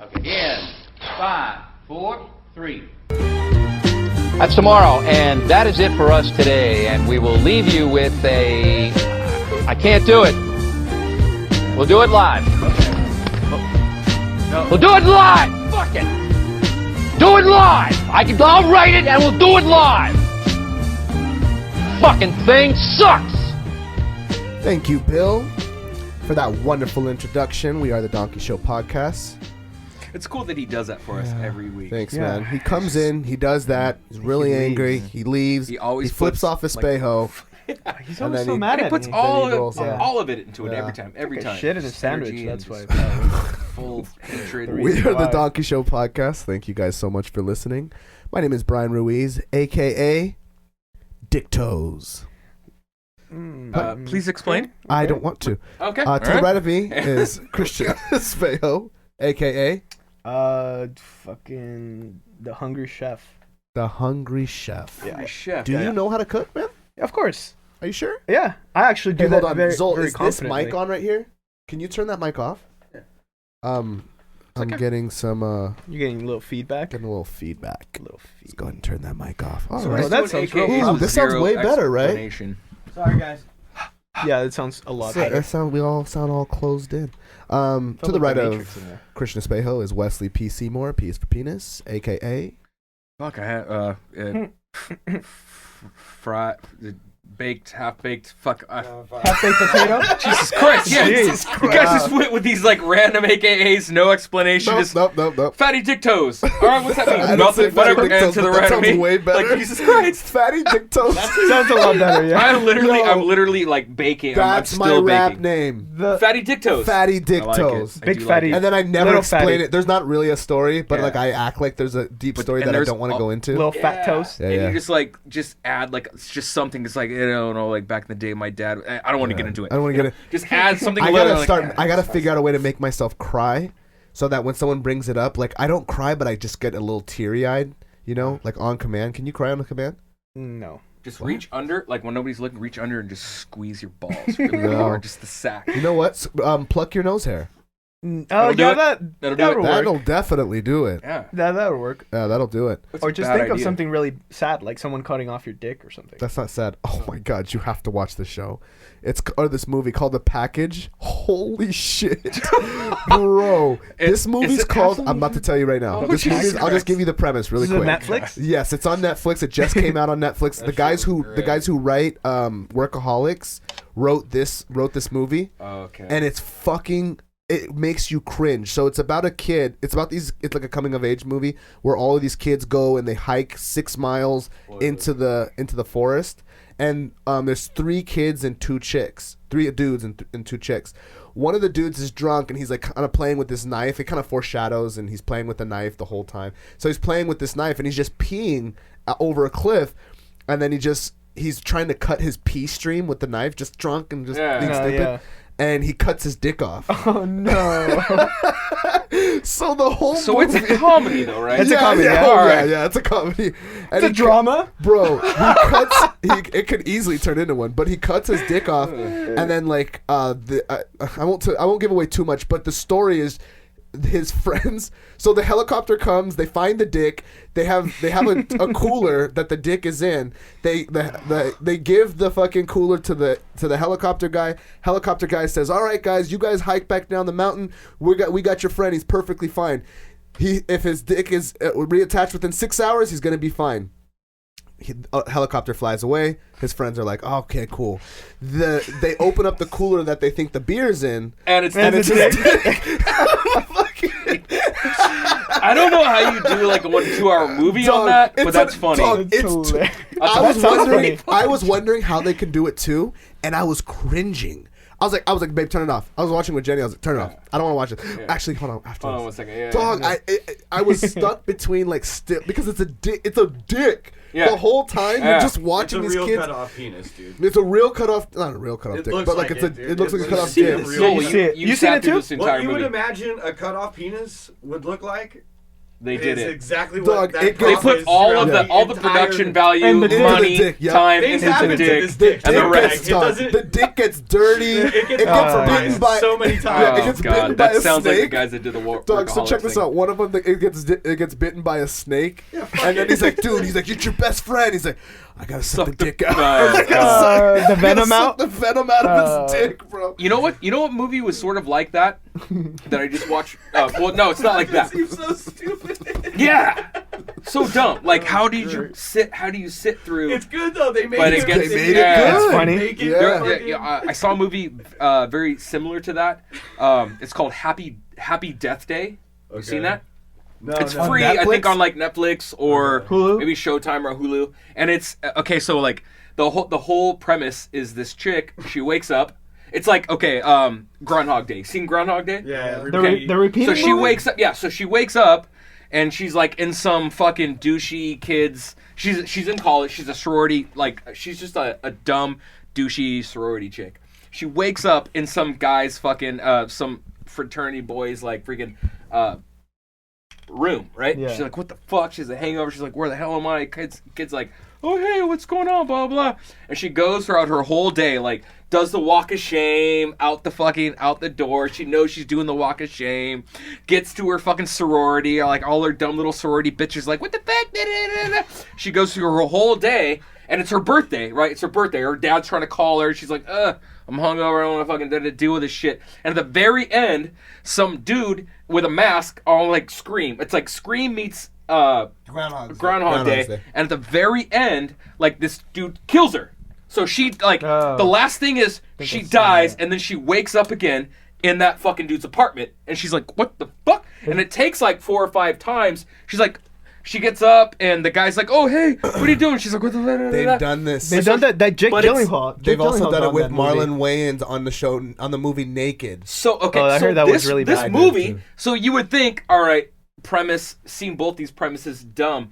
Okay. In 5, 4, 3. That's tomorrow, and that is it for us today. And we will leave you with a... I can't do it. We'll do it live. No. We'll do it live. Fuck it. Do it live. I'll write it, and we'll do it live. Fucking thing sucks. Thank you, Bill, for that wonderful introduction. We are the Donkey Show Podcast. It's cool that he does that for us every week. Thanks, man. He comes in, he does that. He's really angry. He leaves. He always flips off his Spejo. He's always so mad And he at puts me. all of it into it every time. Every time. Shit in his sandwich, Energy that's and why. just full hatred. We are the Donkey Show Podcast. Thank you guys so much for listening. My name is Brian Ruiz, a.k.a. Dick Toes. Please explain. I don't want to. Okay. To the right of me is Christian Spejo, a.k.a. Fucking the Hungry Chef. The Hungry Chef. Yeah. Chef. Do you know how to cook, man? Of course. Are you sure? Yeah, I actually do Hey, that hold on. very, Zol, very is this confidently. mic on right here? Can you turn that mic off? Yeah. I'm getting some You're getting a little feedback. getting a little feedback. Let's Let's go ahead and turn that mic off. All So right. Oh, that sounds real Ooh, positive. this sounds way better, right? Explanation. Sorry, guys. Yeah, that sounds a lot better. We all sound all closed in. To the right of Christian Espejo is Wesley P. Seymour. P is for penis, a.k.a. Fuck, I had fried, baked, half-baked, Half-baked potato? Jesus Christ, yeah. Jesus You guys just went with these like random AKAs, no explanation, just Nope. fatty dick toes. All right, what's that I mean? don't Nothing, say whatever, fatty dick and toes, to the but that right of sounds me. way better. Like, Jesus Christ. Fatty Dick Toes. Sounds a lot better, yeah. I'm literally like baking. That's I'm my still rap baking. name. Fatty dick toes. Fatty Dick I like Toes. it. I Big do fatty. like it. And then I never Little explain fatty. it. There's not really a story, but Yeah. like I act like there's a deep story and that I there's don't want to go into. Little fat toast. Yeah, and yeah. you just add like it's just something. It's like like back in the day, my dad. I don't want to get into it. I don't want to get it. Just add something. I little, gotta like, start. I gotta figure out a way to make myself cry, so that when someone brings it up, like I don't cry, but I just get a little teary-eyed. You know, like on command. Can you cry on command? No. Just reach under, like when nobody's looking. Reach under and just squeeze your balls really hard, just the sack. You know what? Pluck your nose hair. Oh, That'll do yeah, it. That'll do it. that'll work. That'll definitely do it. Yeah. That'll work. Yeah, that'll do it. That's Or a just bad think of idea. something really sad, like someone cutting off your dick or something. That's not sad. Oh my God, you have to watch the show. Or this movie called The Package. Holy shit, bro! This movie's it called. absolutely- I'm about to tell you right now. Oh, This Jesus movie's, I'll just Christ. give you the premise really Is it quick. Netflix? Yes, it's on Netflix. It just came out on Netflix. the guys who write Workaholics wrote this movie, Okay. and it's fucking. It makes you cringe. So it's about a kid. It's like a coming of age movie where all of these kids go and they hike 6 miles into the forest. And there's 3 kids and 2 chicks, 3 dudes and 2 chicks. One of the dudes is drunk and he's like kind of playing with this knife. It kind of foreshadows, and he's playing with the knife the whole time. So he's playing with this knife and he's just peeing over a cliff, and then he's trying to cut his pee stream with the knife, just drunk and just being stupid. Yeah. And he cuts his dick off. Oh no. So the whole So movie, it's a comedy though, right? It's a comedy, yeah, yeah. oh, Alright. yeah, it's a comedy. It's a drama. Bro, it could easily turn into one, but he cuts his dick off, and then like I won't give away too much, but the story is his friends. So the helicopter comes, they find the dick, they have a cooler that the dick is in. They give the fucking cooler to the helicopter guy. Helicopter guy says, "All right, guys, you guys hike back down the mountain. We got your friend. He's perfectly fine. If his dick is reattached within 6 hours, he's gonna be fine." Helicopter flies away. His friends are like, oh, "Okay, cool." They open up the cooler that they think the beer's in, And it's his dick. I don't know how you do like a 1-2 hour movie on that, but that's funny. I was wondering how they could do it too, and I was cringing. I was like, "Babe, turn it off." I was watching with Jenny. I was like, "Turn it off. I don't want to watch it." Yeah. Actually, hold on. After Hold on this. 1 second. Yeah, Dog, yeah. I was stuck between like because it's a dick. It's a dick. Yeah. The whole time Yeah. you're just It's watching a these real kids. cut-off penis, dude. It's a real cut off, not a real cut off It dick, looks but like like it's it, dude. it looks like a It cut looks off dick. real. So You see it? you You seen sat it through too? this entire What you would movie. imagine a cut-off penis would look like? They did It's it. exactly Dog, what that it They goes- put all of the entire- production value, And the dick. money, Into the dick, yeah. time Things into happen the to dick, this dick. and the Dick rest. gets It doesn't- the dick gets dirty. It gets bitten compromised by so many Yeah, times. it Oh gets bitten god, by that a sounds like the snake. guys that did the war. Dog, so check workaholics this thing. out. One of them, it gets bitten by a snake, and then he's like, "Dude, he's like, it's your best friend." He's like, "I gotta suck the dick out. I gotta the I gotta venom suck out? the venom out of his dick, bro." You know what? You know what movie was sort of like that? That I just watched. Well, no, it's not like that. Seems so stupid. Yeah, so dumb. Like, how do you sit? How do you sit through? It's good though. They made But it. it gets- They made it yeah, good. It's funny. Make it Yeah. fucking- I saw a movie very similar to that. It's called Happy Death Day. You seen that? No, It's no. free, Netflix? I think, on like Netflix or Hulu? maybe Showtime or Hulu. And it's okay. So like the whole premise is this chick. She wakes up. It's like Groundhog Day. Seen Groundhog Day? Yeah, They're repeat. repeating. So she wakes up. Yeah. So she wakes up, and she's like in some fucking douchey kids. She's in college. She's a sorority. Like she's just a dumb douchey sorority chick. She wakes up in some guy's fucking some fraternity boys like freaking room, right? Yeah. She's like, what the fuck? She's a hangover. She's like, where the hell am I? Kids like, oh hey, what's going on? Blah blah. And she goes throughout her whole day, like, does the walk of shame out the door. She knows she's doing the walk of shame. Gets to her fucking sorority, like all her dumb little sorority bitches, like, what the fuck? She goes through her whole day, and it's her birthday, right? It's her birthday. Her dad's trying to call her. She's like, I'm hungover. I don't want to fucking deal with this shit. And at the very end, some dude with a mask all like Scream. It's like Scream meets Groundhog Day. And at the very end, like this dude kills her. So she like Oh. the last thing is she I've seen dies, that. and then she wakes up again in that fucking dude's apartment, and she's like, "What the fuck?" And it takes like 4 or 5 times. She's like. She gets up, and the guy's like, "Oh, hey, what are you doing?" She's like, "What the?" They've done this. They've done that. Jake But it's- Gyllenhaal. They've also Gyllenhaal's done it on with that movie. Marlon Wayans on the show on the movie Naked. So okay, Oh, I so heard that this, was really this bad. movie. So you would think, all right, premise. Seeing both these premises dumb,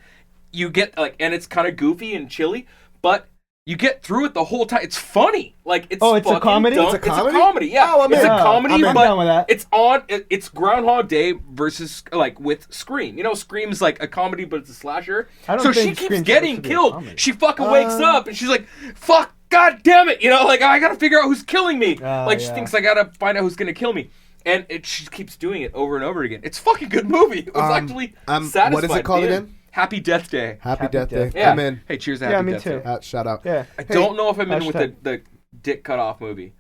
you get like, and it's kind of goofy and chilly, but you get through it the whole time. It's funny, like it's. Oh, it's a fucking comedy? dumb. It's a comedy? Yeah, Oh, I'm it's in. a comedy, I'm down but with that. it's on. It's Groundhog Day versus like with Scream. You know, Scream's like a comedy, but it's a slasher. I don't So she think keeps Scream's getting supposed to be a killed. comedy. She fucking wakes up and she's like, "Fuck, god damn it!" You know, like I gotta figure out who's killing me. Oh, Like she yeah. thinks I gotta find out who's gonna kill me. And she keeps doing it over and over again. It's a fucking good movie. It was actually satisfying. what is it called Yeah. again? Happy Death Day. Happy Happy Death Day. Death Yeah. I'm in. Hey, cheers to Yeah, Happy me Death too. Day. Shout out. Yeah. I don't know if I'm in with Hashtag. the dick cut off movie,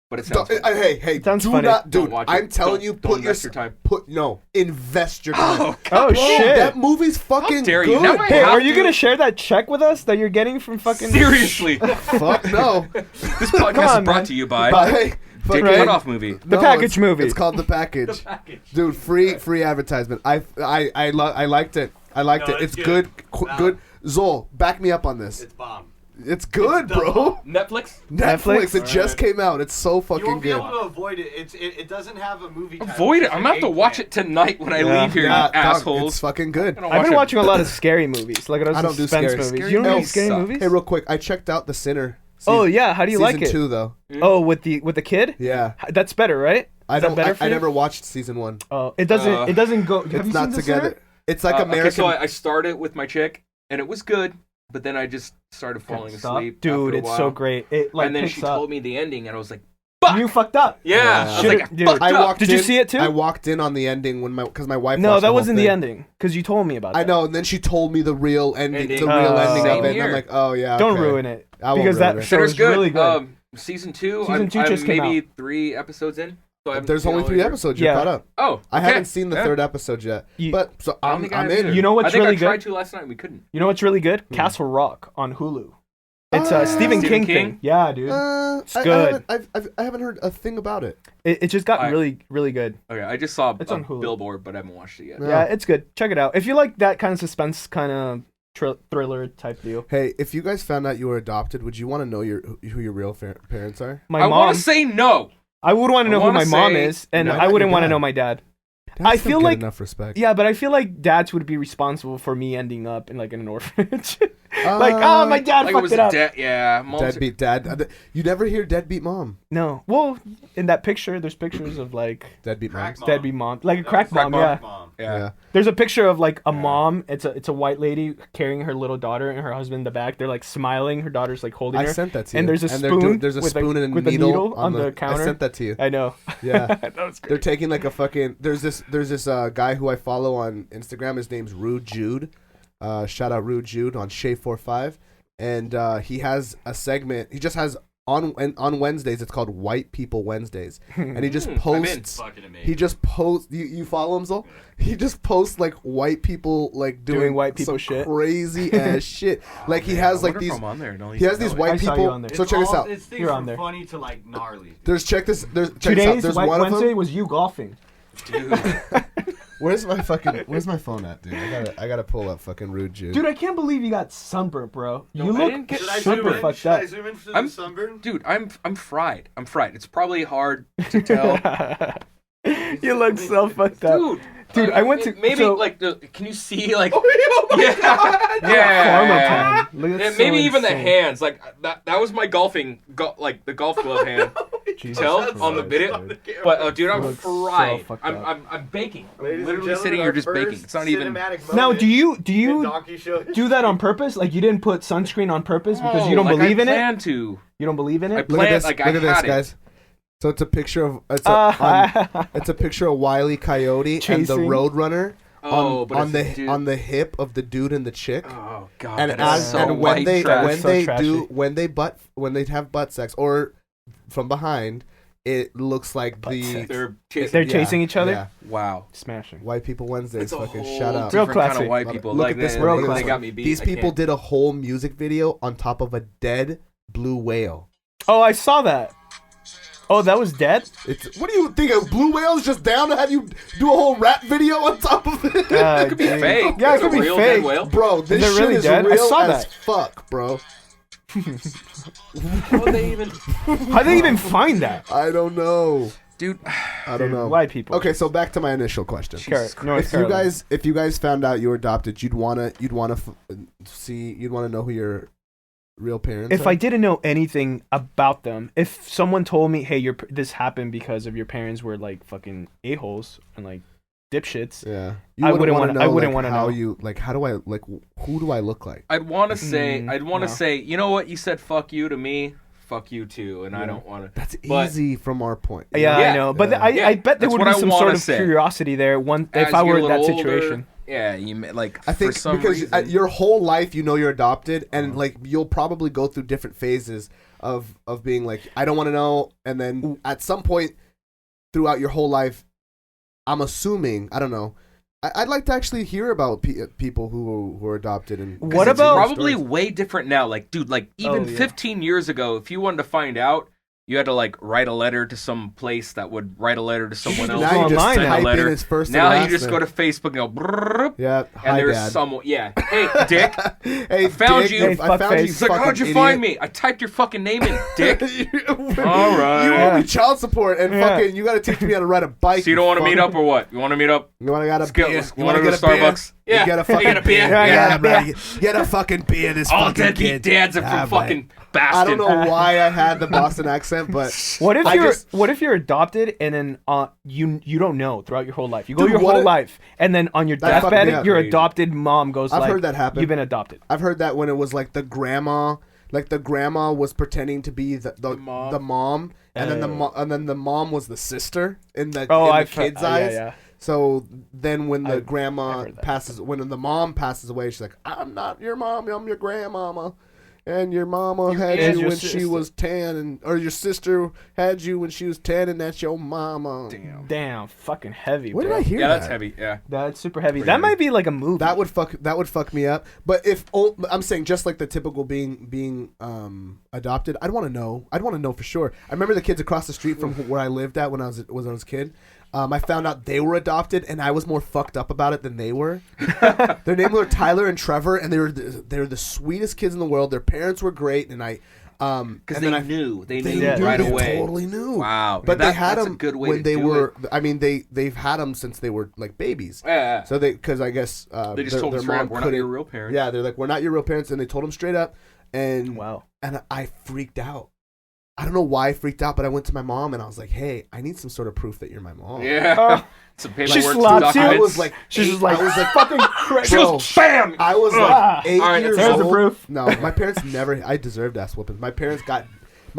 but it sounds fun. Hey, sounds do funny. not, Don't dude. watch it. I'm telling Don't- you, don't put invest your time. invest your time. Oh, Oh Bro, shit. that movie's fucking dare you. good. Now I Hey, have are you to- gonna share that check with us that you're getting from fucking? Seriously. Fuck no. This podcast on, is brought man. to you by Bye. Dick Right? Cutoff Movie. The package it's, movie. It's called The Package. Dude, free advertisement. I liked it. I liked No, it. It's it's good. good. Good. Zol, back me up on this. It's bomb. It's good, It's the bro. Netflix? Netflix. It just Alright. came out. It's so You fucking won't be good. able to avoid it. It doesn't have a movie title. Avoid it. It's I'm an gonna have to watch eggplant. it tonight when I Yeah. leave here, Yeah, you dog, assholes. it's fucking good. I've been watching a lot of scary movies, like those I don't do suspense scary. movies. Scary You don't do movies scary suck. movies? Hey, real quick, I checked out The Sinner. Oh yeah, how do you like Season it? 2 though. Oh, with the kid? Yeah. That's better, right? I Is that don't. better for I you? never watched season 1. Oh, it doesn't. Uh, it doesn't go. Have It's you not seen The together. Sinner? It's like American. Okay, so I started with my chick, and it was good, but then I just started falling Stop. asleep. Dude, after a it's while. so great. It like and then picks she up. told me the ending, and I was like, You fucked up. yeah. I was Should've- like, dude, fucked I up. walked Did you in- see it too? I walked in on the ending when because my wife. No, watched the that whole wasn't the thing. ending because you told me about that. I know, and then she told me the real ending, Ending. the real Oh. ending of Same it, and I'm here. like, oh yeah. Don't okay. ruin it I won't because ruin that it. show Sinner's is good. really good. Season 2. Season 2 I'm just came maybe out. 3 episodes in. So I haven't There's seen only all 3 of it. episodes. You're Yeah. caught up. Oh, I okay. haven't seen the Yeah. 3rd episode yet, You- but so I don't I'm think I have in. either. You know what's I think really I tried good? to last night and we couldn't. You know what's really good? Hmm. Castle Rock on Hulu. It's Ah. a Stephen Stephen King King? thing. Yeah, dude. It's good. I haven't heard a thing about it. It just got Alright. really, really good. Okay, I just saw It's a on Hulu. billboard, but I haven't watched it yet. No. Yeah, it's good. Check it out. If you like that kind of suspense, kind of thriller type deal. Hey, if you guys found out you were adopted, would you want to know who your real parents are? My I mom. want to say no. I would want to I know who wanna my mom say- is, and Why I not wouldn't your want to dad? know my dad. Dads I don't feel get like- enough respect. Yeah, but I feel like dads would be responsible for me ending up in like in an orphanage. Like, oh, my dad Like it fucked was it a up. yeah. Mom's, Deadbeat dad. You never hear deadbeat mom. No. Well, in that picture, there's pictures of like Deadbeat Crack moms. mom. deadbeat mom, like a crack Crack mom. Yeah. yeah. There's a picture of like a mom. It's a white lady carrying her little daughter and her husband in the back. They're like smiling. Her daughter's like holding I her. sent that to you. And there's a they're spoon. there's a with spoon and a with needle, on the counter. I sent that to you. I know. Yeah. That was They're great. taking like a fucking. There's this guy who I follow on Instagram. His name's Rude Jude. Shout out Rude Jude on Shay45, and he has a segment. He just has on Wednesdays. It's called White People Wednesdays, and he just posts. Fucking amazing. He just posts. You follow him, Zol? He just posts like white people like doing white people some shit. crazy ass shit. Like he has like these. I'm on there. And all He has these white I saw you people. on there. So check this out. It's things You're on from there. funny to like gnarly. There's check this. There's check this out. Today's There's White one of Wednesday them. was you golfing. Dude. Where's my phone at, dude? I gotta pull up fucking Rude Jude. Dude, I can't believe you got sunburnt, bro. You I look didn't get Should I super zoom in? fucked Should I up. zoom in for I'm- the sunburn? Dude, I'm fried. I'm fried. It's probably hard to tell. You look so fucked up. Dude, I went to maybe so- like the. Can you see like? Oh my yeah, God. yeah. Pharma time. Look, Yeah, that's maybe so even the insane. hands. Like that was my golfing, like the golf glove hand. Jesus Tell Christ, on the video. dude. But dude, I'm You look so fried. fucked I'm, up. I'm I'm baking. I'm Ladies and literally gentlemen, sitting here our just first baking. It's not even. cinematic Now, moment do you in Donkey Show. do that on purpose? Like you didn't put sunscreen on purpose because you don't like believe I in it? plan to. You don't believe in I it? Look at planned this. like Look I at this, had it. guys. So it's a picture of it's a picture of Wile E. Coyote and the Chasing. Roadrunner Oh, but on it's a dude. the hip of the dude and the chick. Oh god. And that is as so and when white they trash. when So they trashy. do when they have butt sex or from behind, it looks like sex. They're chasing. They're chasing each other? Yeah. Wow. Smashing. White People Wednesdays. It's a Fucking whole shout out. Real different kind classy. of white Love it. people. Look Like at this they, one. Real Look at they this got one. me beat. These I people can't. did a whole music video on top of a dead blue whale. Oh, I saw that. Oh, that was dead? It's what do you think? A blue whale is just down to have you do a whole rap video on top of it? It could be fake. Yeah, it It's could a be real fake. dead whale. Bro, this it shit really is dead? I real saw as that. fuck, bro. How would they even? How'd they even find that? I don't know. Dude, I don't know. White people. Okay, so back to my initial question. North If you guys found out you were adopted, you'd wanna know who your real parents If are? I didn't know anything about them, if someone told me, "Hey, this happened because of your parents were like fucking a-holes and like dipshits," Yeah. I wouldn't wanna wanna- I wouldn't like, wanna how know. you like how do I like who do I look like? I'd want to say, no. say, you know what? You said fuck you to me, fuck you too, and I don't want to. That's But- easy from our point. Yeah, Yeah. I know, but Yeah. I bet there That's would what be I some wanna sort of say. curiosity there. If As I you were get in a that little older, situation. yeah, like I think for some because reason, your whole life you know you're adopted and like you'll probably go through different phases of being like I don't want to know and then at some point throughout your whole life I'm assuming I don't know I'd like to actually hear about people who were adopted and What it's about- probably way different now. Like, dude, like even Oh, yeah. 15 years ago, if you wanted to find out, you had to like write a letter to some place that would write a letter to someone else. now you just online type now. in letter. his first and Now last you just name. go to Facebook and go, brrrr, yeah and hi there's dad someone. Yeah, hey, dick. hey I found Dick, you. I found Fuckface. you It's like, how'd fucking you find idiot. me? I typed your fucking name in, dick. All right. you owe Yeah. me child support and Yeah. fucking you got to teach me how to ride a bike So you don't want to meet fuck. up or what? You want to meet up? You want to get a Let's go. beer? Let's- You wanna want to go get a to beer? Starbucks? Yeah. You get a You fucking get a beer? Yeah, Yeah, yeah. bro. Get a fucking beer. This All fucking deadbeat kid. dads are Yeah, from bro. fucking I Boston. don't know why I had the Boston accent, but What if I what if you're adopted and then you don't know throughout your whole life? You go Dude, your what whole if- life, and then on your That fucked me deathbed, up. your adopted mom goes I've like, heard that happen. "You've been adopted." I've heard that when it was like the grandma, like the grandma was pretending to be the mom, and then the mom was the sister in the kid's eyes. Yeah. So then when the I've grandma heard that. passes, when the mom passes away, she's like, "I'm not your mom. I'm your grandmama." And your mama had is you your when she sister. was 10, or your sister had you when she was 10, and that's your mama. Damn, fucking heavy. Where did bro. I hear Yeah, that? that's heavy. Yeah. That's super heavy. That might be like a movie. That would fuck me up. But if I'm saying just like the typical being adopted, I'd want to know. I'd want to know for sure. I remember the kids across the street from where I lived at when I was a kid. I found out they were adopted, and I was more fucked up about it than they were. Their names were Tyler and Trevor, and they were the sweetest kids in the world. Their parents were great, and I Because and then they knew. They knew Yeah. right they away. totally knew. Wow. But they had that's them a good way when to they do were. it. I mean, they've had them since they were like babies. Yeah. So because I guess They just told them straight up, we're not your real parents. Yeah, they're like, we're not your real parents, and they told them straight up. And Wow. and I freaked out. I don't know why I freaked out, but I went to my mom and I was like, "Hey, I need some sort of proof that you're my mom." Yeah. Some paperwork, She some slaps you. I documents. was like, She's eight- just like, I was like, fucking crazy. She goes, bam! I was Ah. like 8 All right, years there's the old. proof. No, my parents never. I deserved ass whoopings. My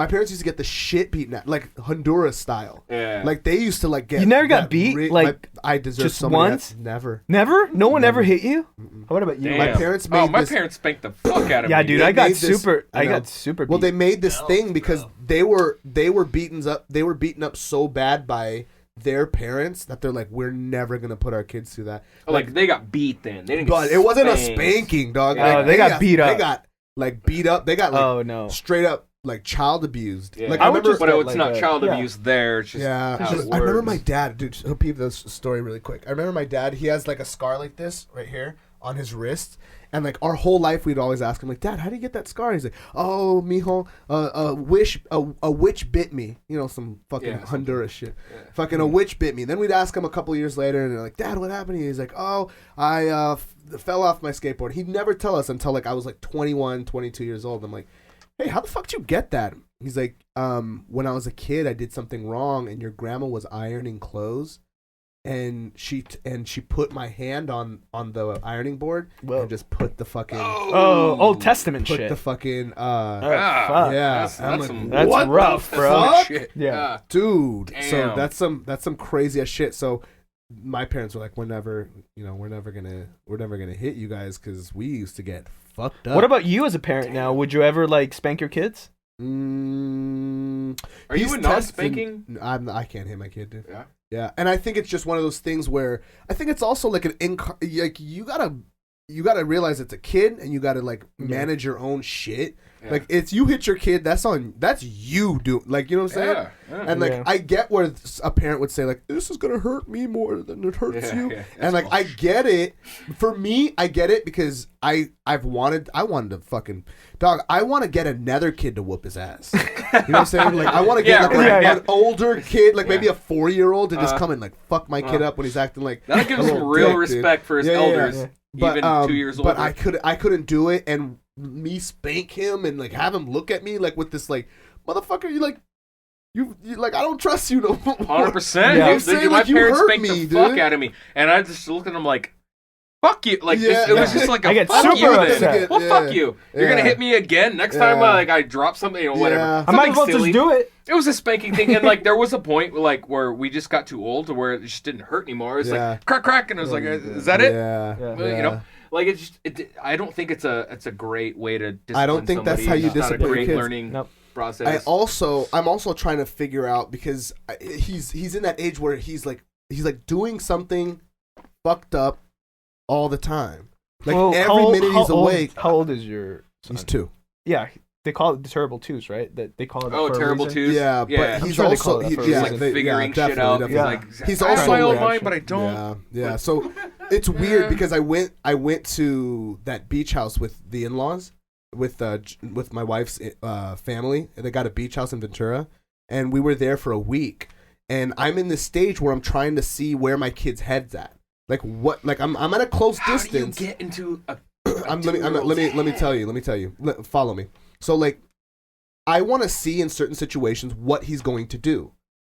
parents used to get the shit beaten out, like Honduras style. Yeah. Like they used to like get. You never got that beat? Like, I deserved just so many once? ass- Never. Never? No one ever hit you? What about you? Damn. My parents made my this- parents spanked the fuck out of Yeah, me. dude, They I got made this- super. I I know. got super. Well, they beat. made this thing because they were beaten up. They were beaten up so bad by their parents that they're like, we're never gonna put our kids through that. Like they got beat then. They didn't But get it wasn't a spanked. spanking, dog. Oh, Like, they got beat up. They got like beat up. They got like Oh no. straight up like child abused. Yeah. Like I I would remember. just But get, it's like, not a- child yeah. abuse there. It's just Yeah, how it I remember works. my dad, dude. I'll peep this story really quick. I remember my dad. He has like a scar like this right here on his wrist, and like our whole life, we'd always ask him like, "Dad, how do you get that scar?" And he's like, "Oh, mijo, a witch bit me." You know, some fucking Yeah, Honduras shit. Fucking a witch bit me. Then we'd ask him a couple years later, and they're like, "Dad, what happened to you?" He's like, "Oh, I fell off my skateboard." He'd never tell us until like I was like 21, 22 years old. I'm like, "Hey, how the fuck did you get that?" He's like, when I was a kid, I did something wrong, and your grandma was ironing clothes, and she put my hand on the ironing board Whoa. and just put the fucking Oh, Old Testament put shit. the fucking Oh, Yeah. fuck. yeah. That's, I'm that's, like, some, That's what rough, the bro. fuck? shit. Yeah. Dude, so Damn. that's some crazy ass shit. So my parents were like, we're never gonna hit you guys because we used to get fucked up. What about you as a parent now? Would you ever like spank your kids? Are you He's a testing- non-spanking? I can't hit my kid, dude. Yeah. Yeah, and I think it's just one of those things where I think it's also like like you gotta realize it's a kid and you gotta like manage your own shit. Yeah. Like it's you hit your kid, that's you do, like, you know what I'm saying? Yeah. And like Yeah. I get where a parent would say like, this is gonna hurt me more than it hurts Yeah, you, yeah, and like I bullshit. get it. For me, I get it because I wanted to fucking dog. I want to get another kid to whoop his ass. You know what I'm saying? Like I want to get Yeah, like right, an older kid, like maybe Yeah. a 4-year-old, to just come and like fuck my kid up when he's acting like That'll give a him some little real dick, dude. respect for his Yeah, yeah, elders, yeah. But, even 2 years older. But I couldn't do it, and me spank him and like have him look at me like with this like, motherfucker, you like I don't trust you no more. 100%. Yeah. I'm Dude, saying, my like, you parents hurt spanked me, the fuck dude. out of me, and I just looked at them like, "Fuck you!" Like Yeah. it was just like I a get fuck super you. Then. upset. Well, Yeah. fuck you. You're gonna Yeah. hit me again next time. Yeah. Like I drop something or whatever. Yeah. I might as well Something just do it. It was a spanking thing, and like there was a point like where we just got too old to where it just didn't hurt anymore. It's Yeah. like crack, crack, and I was like, "Is that it?" Yeah. Yeah. Well, you know, like it's just. I don't think it's a great way to. Discipline I don't think that's somebody. how you It's not discipline a great kids. learning Nope. process. I'm also trying to figure out because he's in that age where he's like doing something fucked up all the time. Like Well, every minute he's awake. How old is your son? He's 2. Yeah, they call it the terrible twos, right? That they call it. Oh, for a terrible reason. twos. Yeah, Yeah. but I'm he's sure they also call it that for a yeah, reason. they- figuring yeah, shit out. definitely, Yeah. Like, He's I have also my own reaction. mind, but I don't. Yeah. So it's weird because I went to that beach house with the in-laws, with my wife's family. They got a beach house in Ventura, and we were there for a week. And I'm in this stage where I'm trying to see where my kid's head's at. Like what? Like I'm at a close How distance. do you get into a? Let me tell you. Follow me. So like, I want to see in certain situations what he's going to do.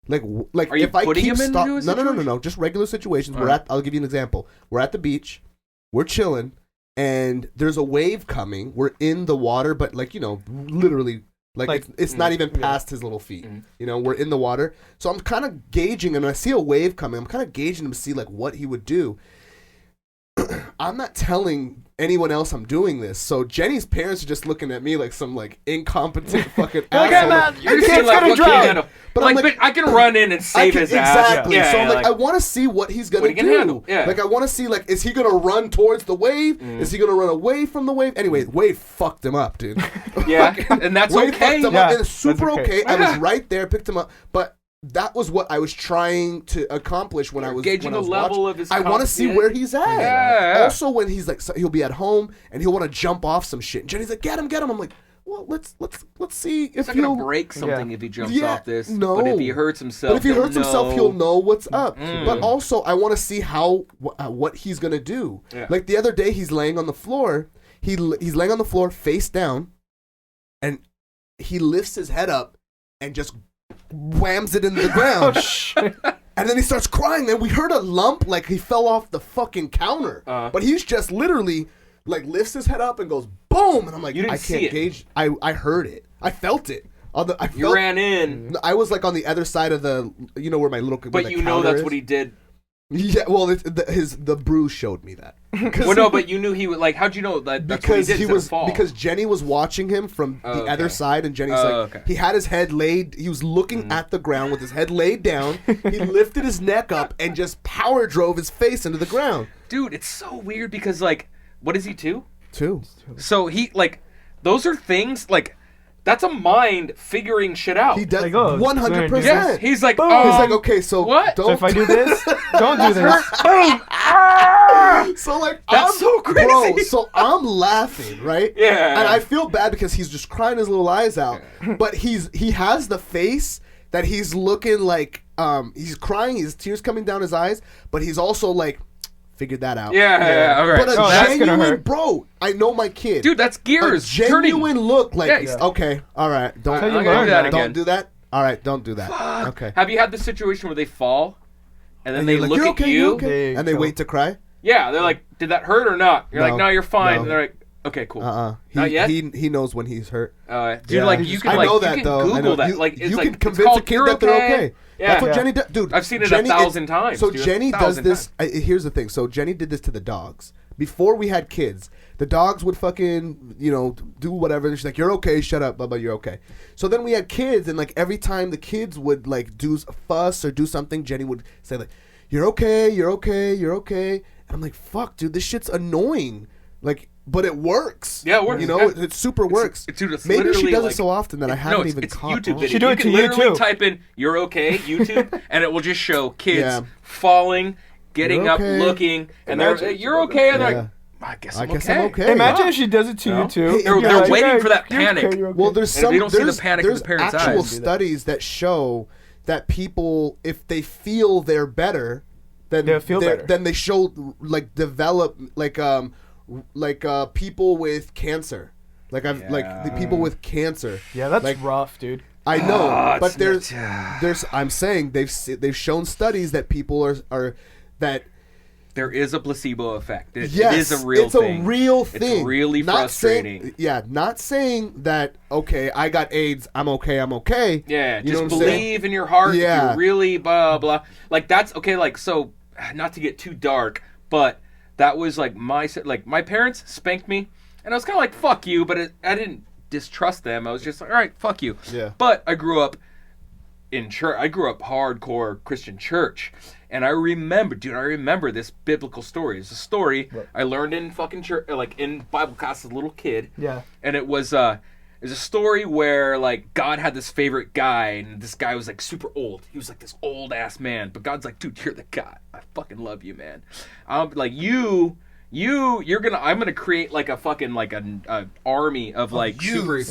Like Are you if I putting keep him into a no, situation? just regular situations. All right. I'll give you an example. We're at the beach, we're chilling, and there's a wave coming. We're in the water, but like, you know, literally. Like it's not even past his little feet. Mm-hmm. You know, we're in the water. So I'm kind of gauging, and when I see a wave coming, I'm kind of gauging him to see like what he would do. I'm not telling anyone else I'm doing this. So Jenny's parents are just looking at me like some like incompetent fucking Like, asshole. I'm not- You're Your just saying kid's like gonna what drown. can you handle? But But I'm like, like- but I can run in and save his ass. Exactly. Yeah, So I'm yeah, like, I want to see what he's gonna What he can do. handle, yeah. Like I want to see like, is he gonna run towards the wave? Is he gonna run away from the wave? Anyway, wave fucked him up, dude. yeah, and that's Wave okay. fucked him Yeah, up, and it's super that's okay. okay. I was right there, picked him up, but. That was what I was trying to accomplish when I was gauging when I was the level watching. of his I want to see confidence. where he's at. Yeah. Also, when he's like, so he'll be at home and he'll want to jump off some shit. And Jenny's like, get him. I'm like, well, let's see if It's not gonna he'll break something if he jumps Yeah, off this. no. But if he hurts himself, But if he hurts himself, he'll know what's up. Mm. But also, I want to see what he's gonna do. Yeah. Like the other day, he's laying on the floor. He's laying on the floor face down, and he lifts his head up and just whams it into the ground. Oh shit. And then he starts crying, and we heard a lump like he fell off the fucking counter. But he's just literally like lifts his head up and goes boom, and I'm like, You didn't I see can't it. gauge. I heard it. I felt it. You ran in, I was like on the other side of the, where my little. but you know that's what he did. Yeah, well, the bruise showed me that. Well, no, but you knew he would. Like, how'd you know that? That's Because what he did. he instead of was fall? because Jenny was watching him from the okay. other side, and Jenny's Okay. he had his head laid. He was looking at the ground with his head laid down. He lifted his neck up and just power drove his face into the ground. Dude, it's so weird because like, what is he 2? Too. So he like, those are things like, that's a mind figuring shit out. He does Like, oh, 100%. Yes, he's like, Boom. He's like, okay, so what? don't. So if I do this, don't do this. boom. So like That's I'm, so crazy. bro. So I'm laughing, right? Yeah. And I feel bad because he's just crying his little eyes out. But he has the face that he's looking like he's crying, his tears coming down his eyes, but he's also like figured that out. Yeah, all right. But a Oh, that's gonna genuine hurt. bro, I know my kid. Dude, that's a gears genuine turning. look like Yeah, yeah. okay, all right, don't That's how you I'm gonna learn, do that man. again. don't do that. All right, don't do that. Fuck. Okay. Have you had the situation where they fall, and then And they you're like, look "You're at okay, you? you're okay," They and they go- wait to cry. Yeah, they're like, "Did that hurt or not?" You're No, like, "No, you're fine." no. And they're like, "Okay, cool." Not yet? He knows when he's hurt. Dude, Yeah. like you can I like know you that can though. I know. Google that. You, Like it's you like can it's convince called a kid You're that they're okay. Yeah. That's what Yeah. Jenny does, dude. I've seen it Jenny, 1,000 times. So dude, Jenny does 1,000 this. times. Here's the thing. So Jenny did this to the dogs before we had kids. The dogs would fucking do whatever. And she's like, "You're okay. Shut up, Bubba. You're okay." So then we had kids, and like every time the kids would like do a fuss or do something, Jenny would say like, "You're okay. You're okay. You're okay." And I'm like, "Fuck, dude. This shit's annoying." Like. But it works. Yeah, it works. It Yeah. super works. Dude, it's Maybe she literally does like- it so often that I haven't even it's caught YouTube on. video. She do You it can to you, literally too. type in "You're okay" YouTube, and it will just show kids Yeah. falling, getting You're up, okay. looking, and they're Imagine- "You're okay," and they're Yeah. like, "I guess I I'm guess okay." I'm okay. Imagine if she does it to No. you too. Hey, You're they're like, waiting "Hey, for that you're panic." okay, you're okay." Well, there's And if some you don't see the there's, panic in there's the parents' actual eyes. studies that show that people, if they feel they're better, then They'll feel better. then they show like develop like people with cancer. Like the people with cancer. Yeah, that's like, rough, dude. I know, Ah, but it's there's I'm saying they've shown studies that people are that. There is a placebo effect. Yes, it is a real it's thing. a real thing. It's really Not frustrating. not saying that, okay, I got AIDS, I'm okay. Yeah, You know just what I'm saying? believe in your heart. Yeah. If you're really blah blah. Like that's okay. Like so, not to get too dark, but that was like my parents spanked me, and I was kind of like fuck you, but I didn't distrust them. I was just like, all right, fuck you. Yeah. But I grew up in church. I grew up hardcore Christian church, and I remember this biblical story. It's a story I learned in fucking church, like in Bible class as a little kid. Yeah. And it was a story where like God had this favorite guy, and this guy was like super old. He was like this old ass man, but God's like, dude, you're the guy. I fucking love you, man. I'm like I'm gonna create like a fucking like an army of like super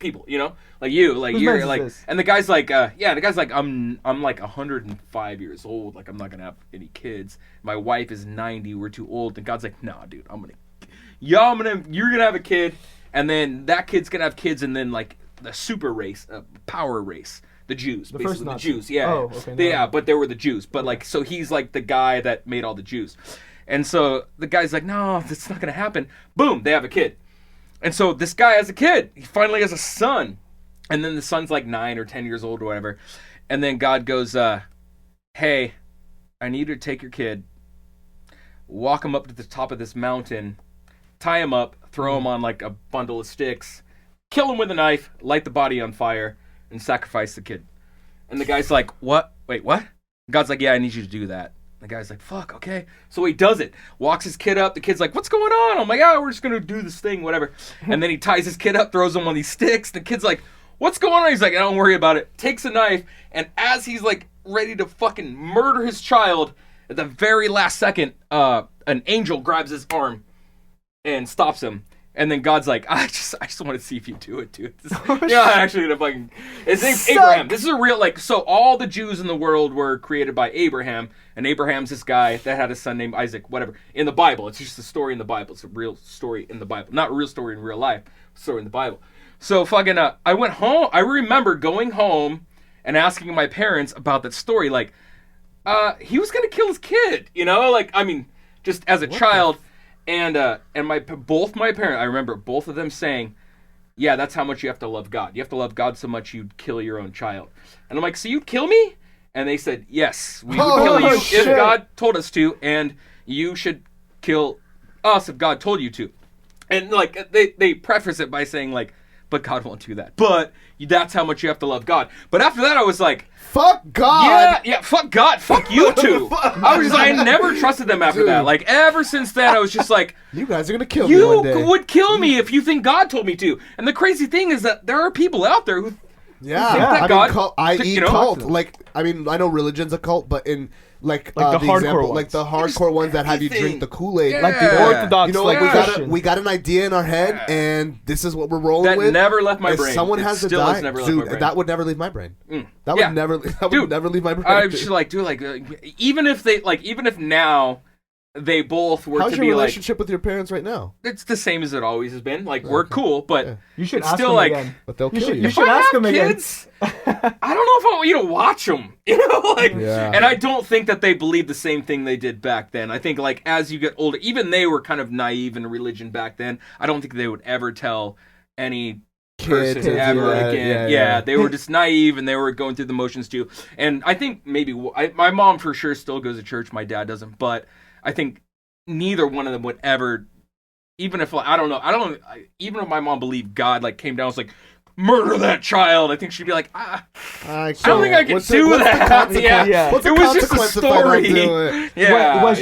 people, like you, like Whose you're man's is like, this? and the guy's like, I'm like 105 years old, like I'm not gonna have any kids. My wife is 90, we're too old. And God's like, nah, dude, you're gonna have a kid, and then that kid's gonna have kids, and then like the super race, power race. The Jews, The basically first the Nazi. Jews, yeah, Oh, okay, They- no. yeah, but they were the Jews. But like, so he's like the guy that made all the Jews, and so the guy's like, no, that's not gonna happen. Boom, they have a kid, and so this guy has a kid. He finally has a son, and then the son's like 9 or 10 years old or whatever, and then God goes, hey, I need you to take your kid, walk him up to the top of this mountain, tie him up, throw him on like a bundle of sticks, kill him with a knife, light the body on fire, and sacrifice the kid. And the guy's like, what? Wait, what? God's like, yeah, I need you to do that. The guy's like, fuck, okay. So he does it. Walks his kid up. The kid's like, what's going on? I'm like, we're just going to do this thing, whatever. And then he ties his kid up, throws him on these sticks. The kid's like, what's going on? He's like, don't worry about it. Takes a knife. And as he's like ready to fucking murder his child, at the very last second, an angel grabs his arm and stops him. And then God's like, I just want to see if you do it, dude. I'm actually gonna fucking. His name's Abraham. This is a real so all the Jews in the world were created by Abraham, and Abraham's this guy that had a son named Isaac. Whatever in the Bible, it's just a story in the Bible. It's a real story in the Bible, not a real story in real life. Story in the Bible. So fucking, I went home. I remember going home and asking my parents about that story. Like, he was gonna kill his kid. Like I mean, just as a child. And both my parents, I remember both of them saying, yeah, that's how much you have to love God. You have to love God so much you'd kill your own child. And I'm like, so you'd kill me? And they said, yes, we would kill you if God told us to, and you should kill us if God told you to. And like they preface it by saying like, but God won't do that. But that's how much you have to love God. But after that, I was like, fuck God. Yeah, fuck God. Fuck you two. I was just, I never trusted them after that. Like, ever since then, I was just like, you guys are going to kill me one day. You would kill me if you think God told me to. And the crazy thing is that there are people out there who think that God... cult. Like, I mean, I know religion's a cult, but in... Like the hardcore example, ones. like the hardcore ones that have you drink the Kool-Aid. Yeah. Like the Orthodox. We got an idea in our head, and this is what we're rolling with. That never left my if brain. Someone has to die, dude, that would never leave my brain. That would never leave my brain. I was just like, dude, even if now they both were How's to your be relationship with your parents right now? it's the same as it always has been. Like, we're cool, but you should it's ask still them like, again. But they'll kill you. You should ask them again. Kids, I don't know if I want you to watch them. And I don't think that they believe the same thing they did back then. I think like as you get older, even they were kind of naive in religion back then. I don't think they would ever tell any person ever again. Yeah, they were just naive and they were going through the motions too. And I think maybe my mom for sure still goes to church. My dad doesn't, but I think neither one of them would ever, even if I don't know, even if my mom believed God like came down and was like, murder that child, I think she'd be like, I don't think I can do that. Yeah. What's It the was just a consequence if I don't story. do it? Yeah,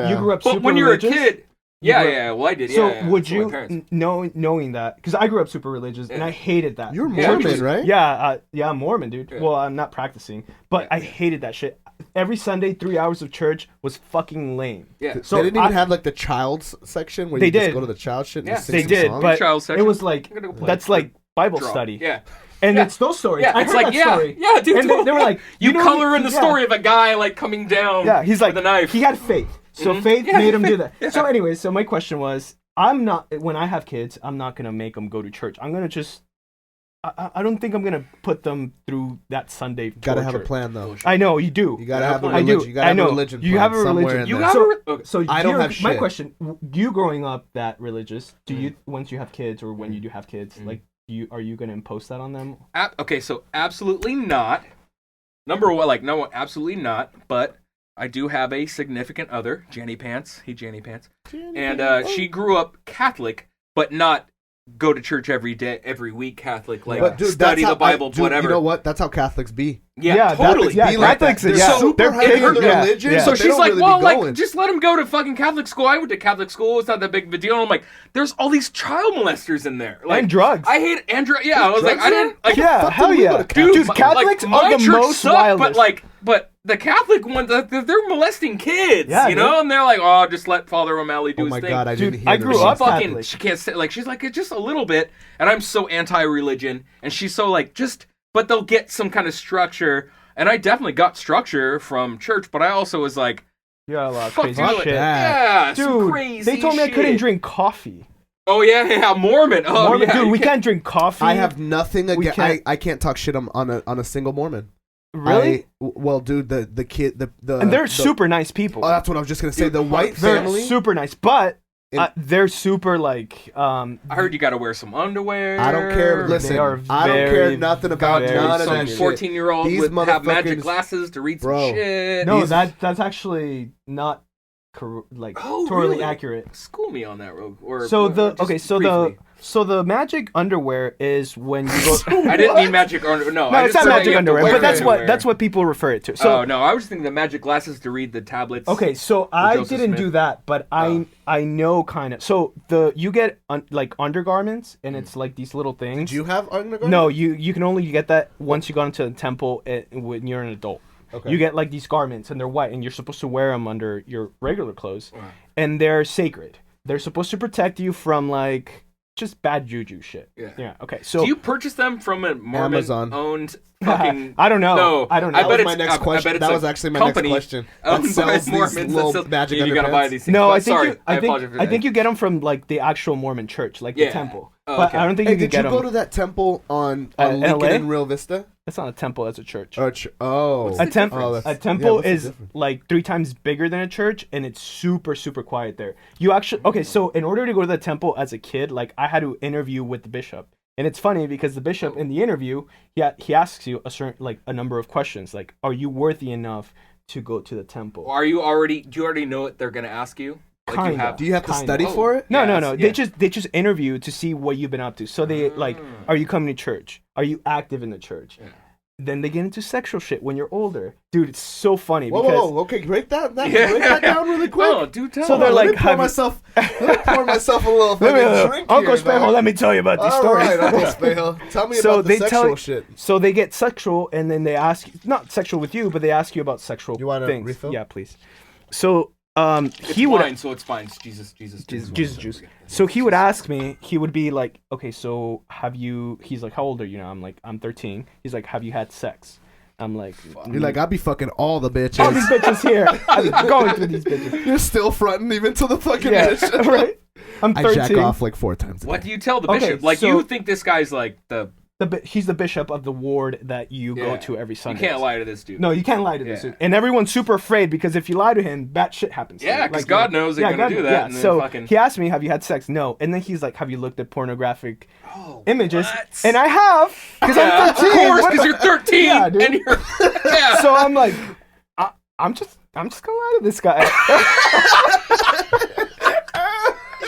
you grew up super but when you're a religious? kid, well, I did. So would my you, parents. knowing that, because I grew up super religious and I hated that. You're Yeah. Mormon, right? Yeah, I'm Mormon, dude. Yeah. Well, I'm not practicing, but I hated that shit. Every Sunday, 3 hours of church was fucking lame. Yeah. So they didn't even have like the child's section where They you just did. go to the child shit and Yeah. sing They some did, songs? but Child section. it was like, I'm gonna go play. that's like Bible Draw. study. Yeah. And Yeah. it's those stories. Yeah, I it's heard like, that story. yeah, dude. And they were like, you know, color in the story of a guy like coming down. Yeah, he's like, with a knife. he had faith. So faith Yeah, made him do that. yeah. So anyway, so my question was, when I have kids, I'm not going to make them go to church. I'm going to just, I don't think I'm going to put them through that Sunday Gotta have a torture. plan though. I know, you do. You gotta have a I do. religion. You gotta I have know. a religion. You plan have a somewhere religion. in You there. have So- a. Okay. So I don't have my shit. question, you growing up that religious, do you, once you have kids or when you do have kids, like, are you going to impose that on them? Okay, so absolutely not. Number one, no, absolutely not. But I do have a significant other, Jenny Pants. Hey, Jenny Pants. And she grew up Catholic, but not go to church every day, every week Catholic, like But dude, study that's the Bible, dude, whatever. You know what? That's how Catholics be. Yeah, totally. Yeah, Be like that. Catholics, They're yeah. super They're heavy big, on their yeah, religion. yeah. So So they she's don't like, really well, be like, going. just let him go to fucking Catholic school. I went to Catholic school. It's not that big of a deal. And I'm like, there's all these child molesters in there. Like, And drugs. I hate Andrew. Yeah, I was like, I didn't. Like, Yeah, fuck hell do we go yeah. to Dude, Catholic? Catholics my are the church most sucked, wildest. but the Catholic ones, they're molesting kids, Yeah, you know, dude. and they're like, oh, just let Father O'Malley do Oh his my thing. god, I didn't Dude, hear I the grew results. up fucking, Catholic. she can't say, like, she's like, just a little bit, and I'm so anti-religion, and she's so like, but they'll get some kind of structure, and I definitely got structure from church, but I also was like, You got a lot of fuck crazy you, shit. yeah, some Dude, crazy they told me I couldn't shit. drink coffee. Oh yeah, Mormon. Oh Mormon, yeah, dude, you we can't drink coffee. I have nothing We against. can't- I can't talk shit on a single Mormon. Really? Well, dude, the kid, the And they're the- super nice people. Oh, that's what I was just gonna say. The white They're family. super nice, but In- they're super like. I heard you got to wear some underwear. I don't care. Listen, are I don't care very, nothing about very none of Some that shit. 14-year-old These would have magic motherfuckers- glasses to read some Bro. shit. No, These- that's actually not Oh, totally really? accurate. School me on that, Rogue. Or So just briefly. the magic underwear is when you go. I didn't mean magic underwear. No, No, I it's just not said magic you have to underwear, wear but underwear. that's what people refer it to. So Oh no, I was thinking the magic glasses to read the tablets. okay, so I Joseph didn't Smith. do that, but Oh. I know kind of. So you get like undergarments, and it's like these little things. Do you have undergarments? No, you can only get that once you go into the temple when you're an adult. Okay. You get like these garments, and they're white, and you're supposed to wear them under your regular clothes, Wow. and they're sacred. They're supposed to protect you from like just bad juju shit. Yeah. Okay. So Do you purchase them from a Amazon. Mormon-owned fucking? I don't know. No, I don't know. I That bet was my it's next question. I bet it's That a was actually my company next question. owned That by sells these Mormons little that sells- magic You gotta buy underpants. these things. No, But I think sorry, you, I apologize think for I that. think you get them from like the actual Mormon church, like Yeah. the temple. Oh, But okay. I don't think Hey, you can did you get go them. to that temple on in Lincoln LA? and Real Vista? That's not a temple. That's a church. Oh, A temple, Oh, that's- a temple what's the is difference? like 3 times bigger than a church, and it's super, super quiet there. You actually okay? So in order to go to the temple as a kid, like I had to interview with the bishop, and it's funny because the bishop in the interview, he asks you a number of questions, like, are you worthy enough to go to the temple? Do you already know what they're gonna ask you? Like Kinda. have. Do you have to Kinda. study Oh. for it? No, Yes, no. yeah. They just interview to see what you've been up to. So they like, are you coming to church? Are you active in the church? Yeah. Then they get into sexual shit when you're older, dude. It's so funny Whoa, because okay, break that down really quick. Oh, do tell. So they're Let me like, pour have- myself a little Let me- fucking drink Uncle here, Spejo, dog. let me tell you about these All stories. right, Uncle Spejo, tell me So about the they sexual tell shit. So they get sexual, and then they ask not sexual with you, but they ask you about sexual You want a things. refill? Yeah, please. So It's he would wine, so it's fine. It's Jesus juice. So he would ask me. He would be like, okay, so have you? He's like, how old are you now? I'm like, I'm 13. He's like, have you had sex? I'm like, You're like, I'll be fucking all the all these bitches. bitches here. I'm going through these bitches. You're still fronting even to the fucking Yeah, bitch. right. I'm I 13. jack off like 4 times a What day. do you tell the Okay, bishop? Like so- you think this guy's like the? He's the bishop of the ward that you go Yeah. to every Sunday. You can't lie to this dude. No, you can't lie to this Yeah. dude. And everyone's super afraid because if you lie to him, bad shit happens. to Yeah, you. 'cause God knows they're gonna do that, Yeah, and then so fucking- he asked me, have you had sex? No. And then he's like, have you looked at pornographic images? what? And I have, because Yeah, I'm of 13. course, What because the- you're 13 Yeah, dude. and you're. Yeah. So I'm like, I'm just gonna lie to this guy.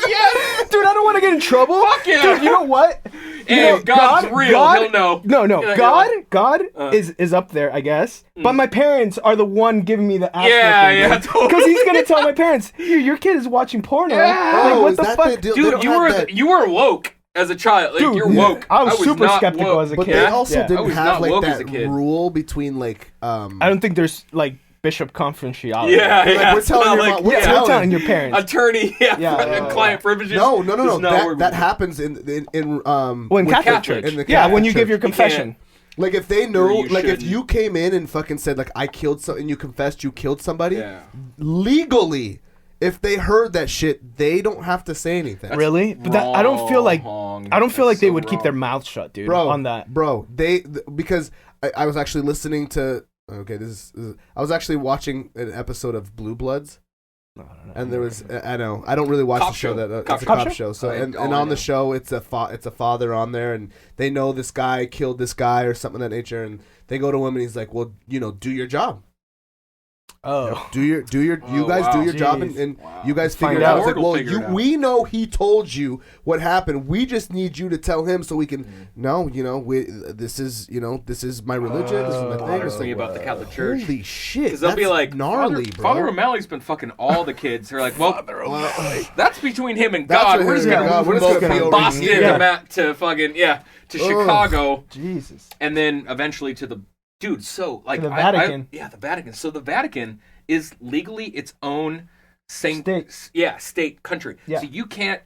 yes. Dude, I don't want to get in trouble. Fuck yeah. Dude, you know what? You And know, if God's real, he'll know. No, You're like, God is up there, I guess. But my parents are the one giving me the ass Yeah, totally. Because he's gonna tell my parents, your kid is watching porno. Yeah. Like, Oh, what is the that fuck? the deal? They Dude, don't you have were that- you were woke as a child. Like Dude, you're yeah. woke. I was super not skeptical woke. as a But kid. they also Yeah. I didn't was have not like woke as a that kid. rule between like I don't think there's like bishop confidentiality. Yeah, Like, yeah. we're telling Not your like, mom- we're Yeah, I'm telling your parents. attorney, Yeah. client privileges. no does not work that with- happens in Well, in with Catholic Catholic. church. in the Yeah, Catholic when you give church. your confession. Like if they know, Or you like if shouldn't. you came in and fucking said like I killed some, and you confessed you killed somebody, Yeah. legally, if they heard that shit, they don't have to say anything. Really? But that, I don't feel like Wrong. I don't feel That's like they so would keep wrong. their mouth shut, dude. Bro, on that. bro, because I was actually listening to. Okay, this is. I was actually watching an episode of Blue Bloods. And there was, I know, I don't really watch Cop the show. show. That Cop it's a show. cop show. So I- and oh, I on the know. show, it's a father on there, and they know this guy killed this guy or something of that nature, and they go to him and he's like, well, do your job. Oh. Do your you Oh, guys wow. do your job, Jeez. and Wow. you guys Find figure it out. out. It's like, Lord will figure it out. we know he told you what happened. We just need you to tell him so we can. No, this is my religion. This is my thing. bothers It's me like, about the Catholic Church. holy shit! Because they'll be that's like, gnarly, Father, bro. Father O'Malley's been fucking all the kids. They're like, well, that's between him and That's God. what We're just him and gonna God, move we're them just both gonna be from over Boston here. to fucking to Chicago, Jesus. and then eventually to the dude. So like To the Vatican. the Vatican. So the Vatican is legally its own State. state country. Yeah. So you can't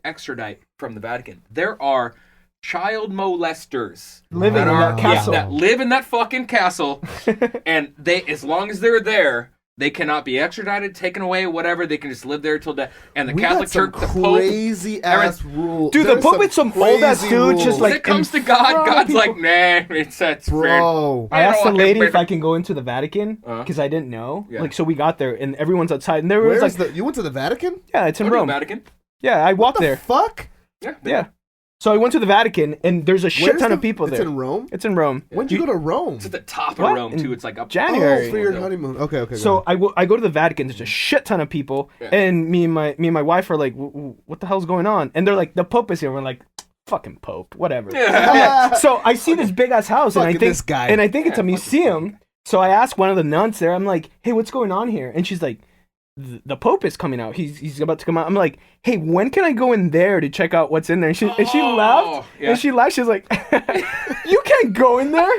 extradite from the Vatican. There are child molesters Living in that castle. that live in that fucking castle, and they, as long as they're there, they cannot be extradited, taken away, whatever. They can just live there till death. And the We Catholic got some Church, the Pope, crazy ass rule. Dude, the There's Pope some is some old ass crazy dude, just rules. when like it comes to in God, front of God's people. like, nah, that's fair. bro. I asked the lady if I I can go into the Vatican Uh-huh. because I didn't know. Yeah. Like, so we got there and everyone's outside, and there was Where's like, you went to the Vatican? yeah, it's in Go to the Rome. Vatican. Yeah, I walked The there. fuck? Yeah. So I went to the Vatican, and there's a shit Where's ton the- of people it's there. in Rome? It's in Rome. When'd you go to Rome? It's at the top What? of Rome In too. It's like up January. Oh, for your Yeah. honeymoon. Okay, okay. So I go to the Vatican. There's a shit ton of people, Yeah. and me and my wife are like, "What the hell's going on?" And they're like, "The Pope is here." We're like, "Fucking Pope, whatever." Yeah. So I see this big ass house, and I Fucking think this guy. and I think it's a museum. So I ask one of the nuns there. I'm like, "Hey, what's going on here?" And she's like, "The Pope is coming out. He's about to come out." I'm like, "Hey, when can I go in there to check out what's in there?" And she laughed. yeah. And she laughed. She's like, "You can't go in there.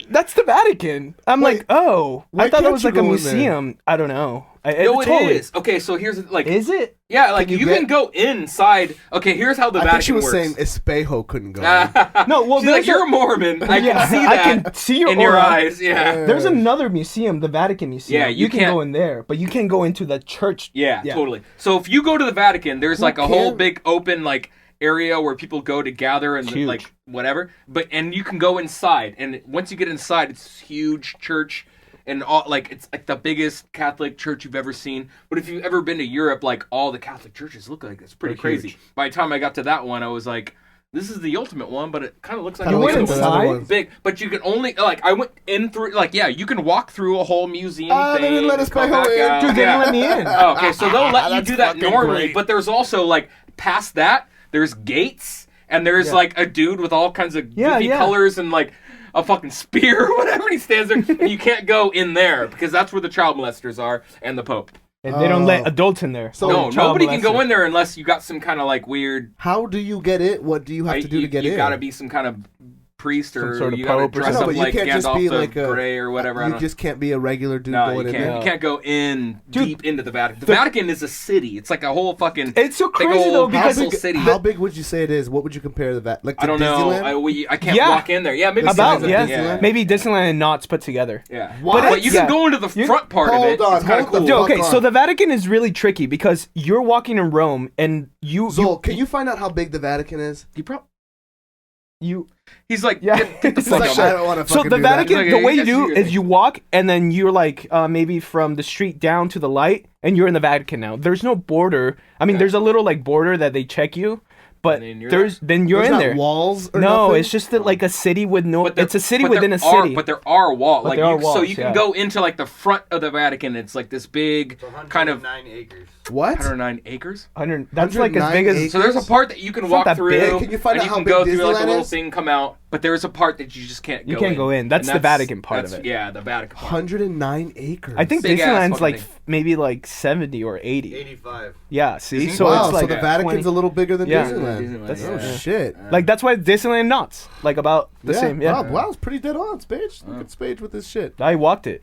That's the Vatican." I'm Wait, like, "Oh, why I thought it can't was you like a go in there? museum. I don't know." No, it totally is. Okay, so here's like. Is it? Yeah, like Can you you get- can go inside. Okay, here's how the I Vatican think she was works. saying Espejo couldn't go. in. No, well, She's like, there's you're a Mormon. I Yeah, can see I that. can see your in your aura. eyes. Yeah. There's another museum, the Vatican Museum. Yeah, you can can't- go in there, but you can't go into the church. Yeah, totally. So if you go to the Vatican, there's like a whole can? big open like area where people go to gather and Huge. like whatever. And you can go inside, and once you get inside, it's this huge church, and all like it's like the biggest Catholic church you've ever seen. But if you've ever been to Europe, like all the Catholic churches look like it's pretty They're crazy. huge. By the time I got to that one, I was like, this is the ultimate one, but it kind of looks like Kinda the went other looks like one. the other inside? ones. Big, but you can only like I went in through like you can walk through a whole museum They thing. didn't let us come back back in. out. Dude, they Yeah. didn't let me in. Oh, okay, so they'll let you That's do that fucking normally, great. but there's also like past that, there's gates, and there's like a dude with all kinds of Yeah, goofy yeah. colors and like a fucking spear or whatever, and he stands there, and you can't go in there because that's where the child molesters are and the Pope. And they don't let Oh. adults in there. So- No, child nobody can go molester. in there unless you got some kind of like weird. How do you get it? What do you have to do to get you in? gotta be some kind of priest or Some sort of you gotta pope or dress something. up No, but you like can't just Gandalf be the like a- Grey or whatever. I You don't just can't be a regular dude No, going you in can't. there. You can't go in Dude, deep into the Vatican. The Vatican is a city. It's like a whole fucking. It's so big crazy, old though, because castle city. How big would you say it is? What would you compare the like to I don't know. Disneyland? I can't Yeah. walk in there. Yeah, maybe About, size of yeah. Disneyland. Maybe Disneyland and Knott's put together. Yeah. What? But you can Yeah. go into the You- front part of Hold it. on, It's kind of hold the cool. Dude, fuck okay, on. so the Vatican is really tricky because you're walking in Rome and you Zol, can you find out how big the Vatican is? you He's like, Yeah. get the It's fuck like, out. I don't want to so fucking the do that. Vatican, Like, the I way you guess do you- is you walk and then you're like maybe from the street down to the light and you're in the Vatican now. There's no border. I mean, there's a little like border that they check you, but And then you're you're There's in not there. walls or No, nothing? it's just that, like a city with no. But there- It's a city but within there a are- city. But there are walls. But Like there are so walls, you can yeah. go into like the front of the Vatican. It's like this big kind of 9 acres. What? 109 acres. 100. That's like as 109 big as. acres? So there's a part that you can not walk that through, big. Hey, can you find and out you how can big go through like a Disneyland little is? thing, come out. But there's a part that you just can't go. You can't go in. That's And the Vatican part of that's- it. Yeah, the Vatican part. 109 acres. I think Big ass Disneyland's fucking like thing. maybe like 70 or 80. 85. Yeah, see, Isn't it? so wow, it's like so the Vatican's 20. a little bigger than Yeah. Disneyland. Disneyland, That's- Oh yeah. shit. Like that's why Disneyland Knott's like about the same. Yeah, Wow, it's pretty dead on, Spage. Look at Spage with this shit. I walked it.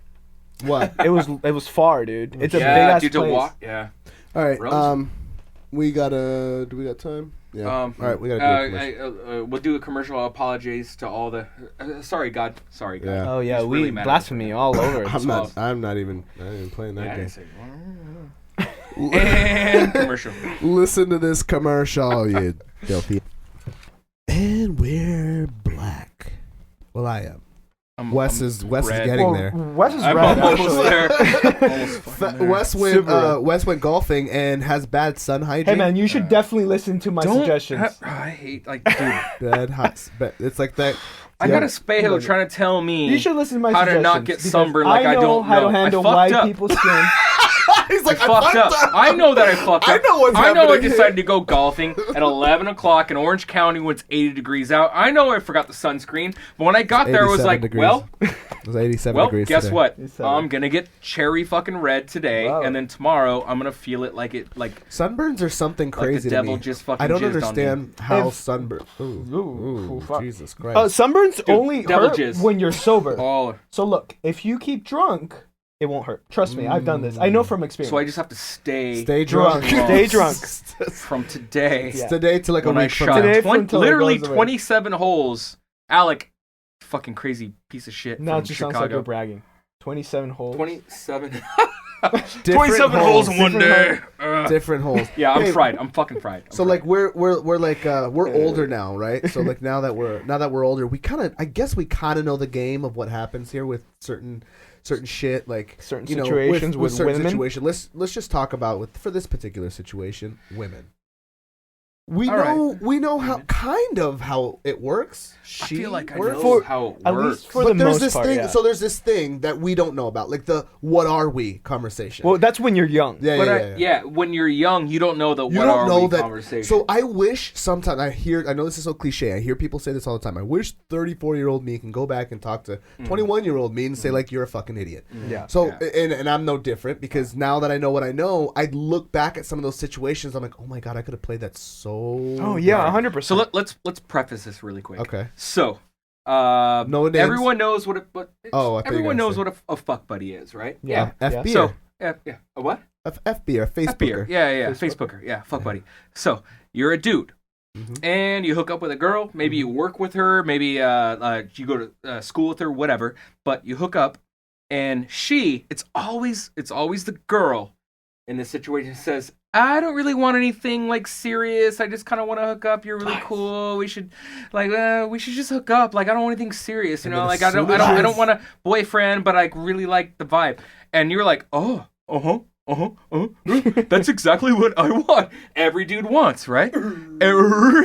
What? It was far, dude. It's a big Yeah, ass dude, place. to walk. Yeah. All right. Rose? We got do we got time? Yeah. All right, we got to do a commercial. We'll do a commercial. Apologies to all the. Sorry, God. Sorry, God. Yeah. Oh yeah, He's we really mad at us blasphemy all over. I'm not even playing that Yeah, I game. didn't say- and commercial. Listen to this commercial, you filthy. And we're black. Well, I am. Wes is red. getting there. Wes is I'm red, almost actually. there. Almost fucking there. Wes went golfing and has bad sun hygiene. Hey man, you should definitely listen to my suggestions. I hate like dude. Bad hot. It's like that. I got a Spejo trying to tell me You should listen to my how suggestions. to not get because sunburned like I know don't how know. to handle I white fucked up. people's skin. He's like, I fucked up. I know that I fucked I up. know what's I know I happening here. decided to go golfing at 11 o'clock in Orange County when it's 80 degrees out. I know I forgot the sunscreen, but when I got there, I was 87 like, degrees. well, It was 87 well, degrees guess today. what? 87. I'm gonna get cherry fucking red today, Wow. and then tomorrow I'm gonna feel it like Sunburns are something the crazy to devil me. just fucking I don't jizzed on me. understand how If- sunburn. Ooh, fuck. Jesus Christ. Sunburns only devil hurt jizz. when you're sober. Oh, So look, if you keep drunk, it won't hurt. Trust me, I've done this. I know from experience. so I just have to stay Stay drunk. Stay drunk. from today. Yeah. Today to like a When I week from shot now. Today from till it literally goes away. 27 holes. Alec, fucking crazy piece of shit. Now from it just sounds like Chicago. you're bragging. 27 holes. 27. Different 27 holes in one day. Different Different holes. Yeah, I'm Hey, fried. I'm fucking fried. I'm So fried. like we're older now, right? So like now that we're older, we kind of know the game of what happens here with certain shit, like Certain you know, situations with certain women. situation. Let's just talk about for this particular situation, women. We All know how kind of how it works. I feel like I works. know For- how it at works. least for but the there's most this part, thing. yeah. So there's this thing that we don't know about, like the "what are we" conversation. Well, that's when you're young. yeah, But yeah, yeah. when you're young, you don't know the You what don't are know we that. conversation. So I wish sometimes I know this is so cliche. I hear people say this all the time. I wish 34-year-old me can go back and talk to 21-year-old me and say like you're a fucking idiot. Yeah. So Yeah. and I'm no different because now that I know what I know, I look back at some of those situations. I'm like, oh my god, I could have played that so. Oh yeah, different." 100%. So let's preface this really quick. Okay. So, No names? everyone knows what Oh, I thought you were everyone gonna knows say- what a fuck buddy is, right? Yeah. FB. So Yeah. A what? FB or FB'er. Facebooker. Yeah. Facebooker. Yeah. Fuck buddy. So you're a dude. And you hook up with a girl. Maybe you work with her. Maybe you go to school with her. Whatever. But you hook up, and it's always the girl in this situation says, "I don't really want anything like serious. I just kind of want to hook up. You're really cool. We should just hook up. Like I don't want anything serious. You know, like I don't want a boyfriend, but I really like the vibe." And you're like, "Oh, that's exactly what I want. Every dude wants, right?"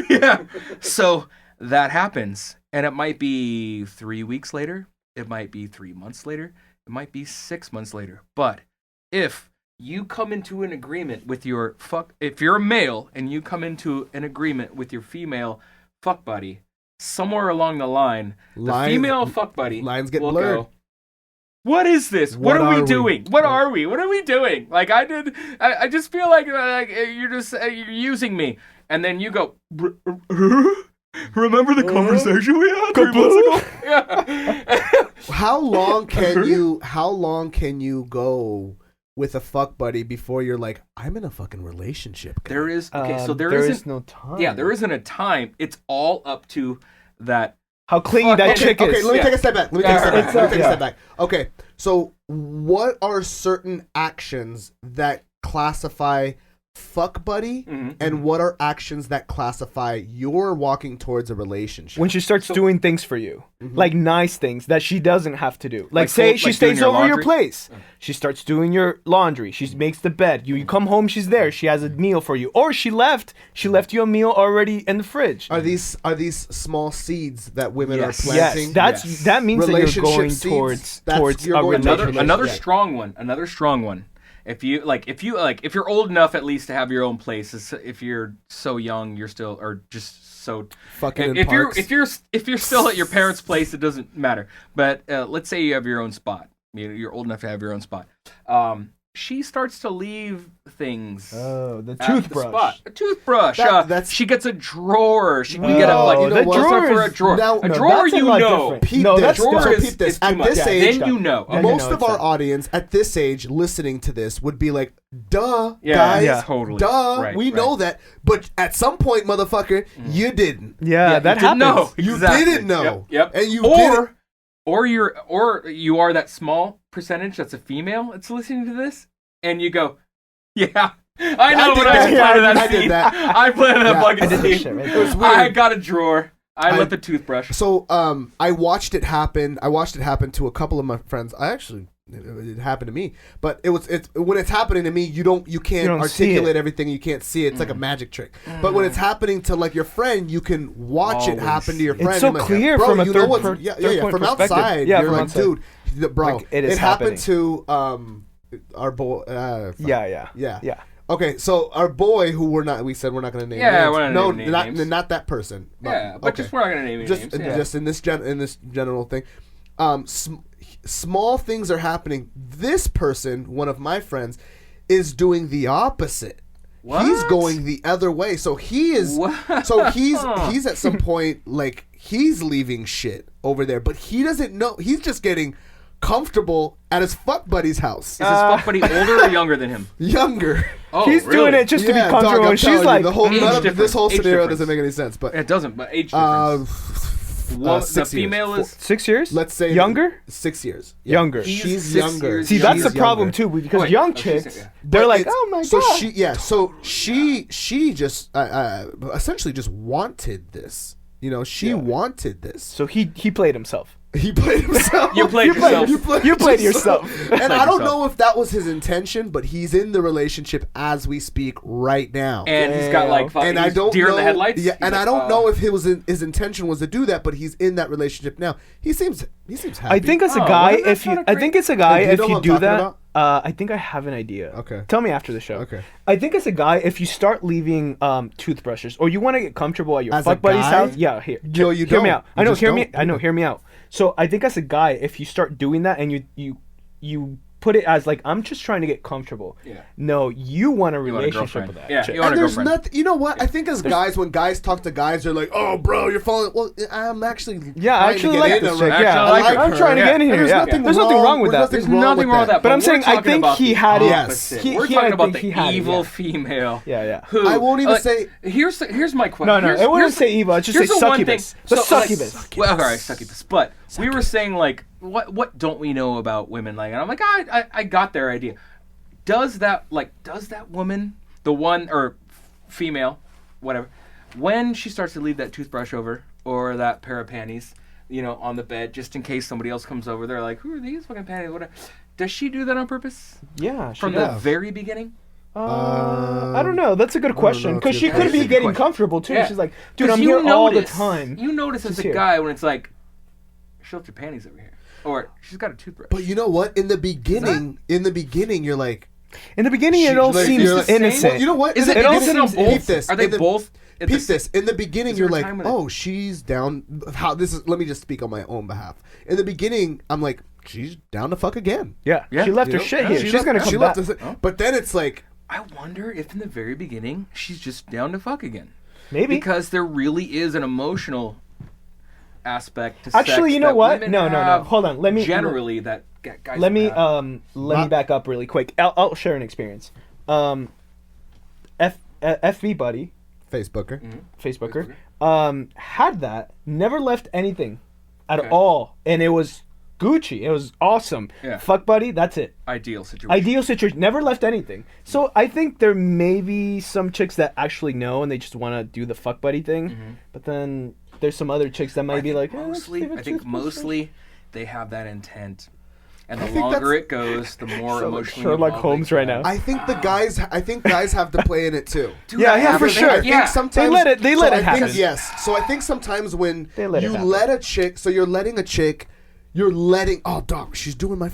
Yeah. So that happens, and it might be 3 weeks later. It might be 3 months later. It might be 6 months later. But if you come into an agreement with if you're a male and you come into an agreement with your female fuck buddy, somewhere along the line, the female fuck buddy lines get will blurred. go, "What is this? What are we doing? What are we? What are we doing? Like I just feel like you're using me." And then you go, "Remember the conversation we had 3 months ago?" Yeah. How long can you go with a fuck buddy before you're like, I'm in a fucking relationship? There is no time. Yeah, there isn't a time. It's all up to that. How clingy that chick is. Okay, let me take a step back. Let me take a Yeah. step back. Okay, so what are certain actions that classify fuck buddy, and what are actions that classify you're walking towards a relationship? When she starts doing things for you, like nice things that she doesn't have to do. Like say she like stays doing your over your laundry? place. She starts doing your laundry. She makes the bed. You come home, she's there. She has a meal for you. Or she left you a meal already in the fridge. Are these small seeds that women are Yes. planting? Yes, that means that you're Relationship going seeds, towards you're a going relationship. Another strong one. If you're old enough at least to have your own place. If you're so young, you're still or just so Fucking in if parks. if you're still at your parents' place, it doesn't matter. But let's say you have your own spot. You're old enough to have your own spot. She starts to leave things. Oh, the at toothbrush. The spot. A toothbrush. That's- she gets a drawer. She can No, get a like. you know You what? look for a drawer. Now- a no, drawer, that's a you lot know. different. Peep No, this. that's Drawer So is, peep this. is too At much. this Yeah, age, then you know. Then you most know of it's our that. audience at this age listening to this would be like, duh, Yeah, guys, yeah, totally. duh, Right, we right. know that. But at some point, motherfucker, you didn't. Yeah, that you didn't know. happens. You Exactly. didn't know. Yep. And you or, didn't. or you are that small percentage that's a female that's listening to this, and you go, "Yeah, I know did what I that. planted that I did seed. that. I planted that Yeah. fucking I did that seed. shit right It was there. weird. I got a drawer. I left the toothbrush. So I watched it happen. I watched it happen to a couple of my friends. It happened to me, but it's when it's happening to me, you can't don't see articulate it. everything. You can't see it. It's like a magic trick. But when it's happening to like your friend, you can watch it Always. happen to your It's friend. so You're like, clear bro, from a you know third what's- per- yeah, third point from perspective. outside. Yeah, you're from like, outside. dude, bro, Like, it is happened happening. to our boy. Yeah. Okay, so our boy, who we said we're not going to name. Yeah, names. we're not no, naming not names. not that person. Yeah, but okay. just we're not gonna name any names. Yeah. Just in this general thing, small things are happening. This person, one of my friends, is doing the opposite. What? He's going the other way. So he is. What? So he's at some point like he's leaving shit over there, but he doesn't know. He's just getting comfortable at his fuck buddy's house. Is his fuck buddy older or younger than him? Younger. Oh, He's really? doing it just to be Yeah, comfortable. dog, I'm And she's telling you, like, the whole, Age none of this difference, whole age scenario difference. doesn't make any sense. But It doesn't, but age difference. 6 the years. female is 6 years? Let's say younger. 6 years. Younger. He's She's 6 younger. years See, that's She's the problem younger. too, because Wait, young oh, she's- chicks, yeah. they're But like, it's- oh my so god. she just essentially just wanted this. You know, she wanted this. So he played himself. He played himself. You played yourself. You played yourself. And I don't yourself. know if that was his intention, but he's in the relationship as we speak right now. And he's got like fucking And I don't deer know. in the headlights. Yeah, He's and like, I don't know if his intention was to do that, but he's in that relationship now. He seems happy. I think as a Oh, guy, well, that's if you, kinda I think it's a guy Hey, do you if know you what I'm do talking that. about? I think I have an idea. Okay. Tell me after the show. Okay. I think as a guy, if you start leaving toothbrushes, or you want to get comfortable at your As a fuck buddy's guy? house, yeah, here. No, you hear me don't. out. I You know. just Hear me. don't. I know. Hear me out. So I think as a guy, if you start doing that and you put it as like I'm just trying to get comfortable. Yeah. No, you want a want a relationship girlfriend. with that. Yeah, chick. you want And a there's girlfriend. nothing. You know what? I think as guys, when guys talk to guys, they're like, "Oh, bro, you're falling." Well, I'm actually. Yeah, I trying to actually get like in this her, chick. right? Yeah, I like I'm her. trying to Yeah. get in And here. there's Yeah, nothing there's nothing wrong with that. There's nothing wrong with that. But I'm saying, I talking think about he the had it. opposite. He- We're he- talking I about think he the had it, evil yeah. female. Yeah. Who I won't even say- Here's my question. No, it wouldn't Here's- say evil. I'd just say here's the one thing. succubus. The So, like, succubus. well, all right, succubus. But we were saying like, what don't we know about women? Like, and I'm like, I got their idea. Does that woman, the one or female, whatever, when she starts to leave that toothbrush over or that pair of panties, on the bed, just in case somebody else comes over, they're like, who are these fucking panties? Whatever. Does she do that on purpose Yeah, from the very beginning? I don't know. That's a good question know, because it's she a good could be question. getting comfortable too. Yeah. She's like, dude, 'Cause I'm you here all the notice- time. You notice as She's a here. guy when it's like, she left her panties over here, or she's got a toothbrush. But you know what? In the beginning, you're like, In the beginning, it all like, seems you're like- innocent. Well, you know what? Is In it the innocent beginning- on both? Peep this. Are they In the- both? at Peep the- this. In the beginning, Is you're there a like, time when it- oh, she's down. Let me just speak on my own behalf. In the beginning, I'm like, she's down to fuck again. Yeah, Yeah. she left her You know? shit Yeah, here. she She's left- gonna come she back. left us- But then it's like, I wonder if in the very beginning she's just down to fuck again. Maybe. Because there really is an emotional aspect to Actually, sex you know that what? women No. have Hold on. Let me generally that guys let me have. let me back up really quick. I'll share an experience. FB buddy, Facebooker. Facebooker, had that. Never left anything at Okay. all, and it was Gucci. It was awesome. Yeah. Fuck buddy. That's it. Ideal situation. Ideal situation. Never left anything. So I think there may be some chicks that actually know and they just want to do the fuck buddy thing. But then there's some other chicks that might be like, I think mostly they have that intent, and the think longer that's- it goes, the more So, like, emotionally Sherlock involved Holmes they right get. now. I think guys have to play in it too. Dude, Yeah, I yeah, have for to sure. think- I Yeah. think sometimes They let it I think, happen. yes. So I think sometimes when They let it you happen. let a chick, so you're letting a chick, you're letting. Oh, dog, she's doing my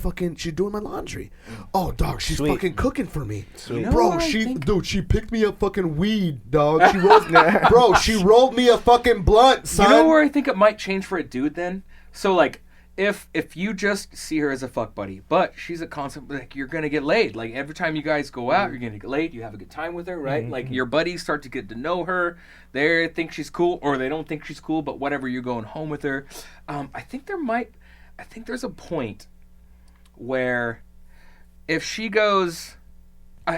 laundry. Oh, dog, she's Sweet. fucking cooking for me, You know bro. what I She, think? dude, she picked me up fucking weed, dog. She rolled, bro. She rolled me a fucking blunt, son. You know where I think it might change for a dude then? So like if you just see her as a fuck buddy, but she's a constant, like, you're gonna get laid. Like every time you guys go out, you're gonna get laid. You have a good time with her, right? Like your buddies start to get to know her. They think she's cool, or they don't think she's cool, but whatever. You're going home with her. I think there's a point where if she goes,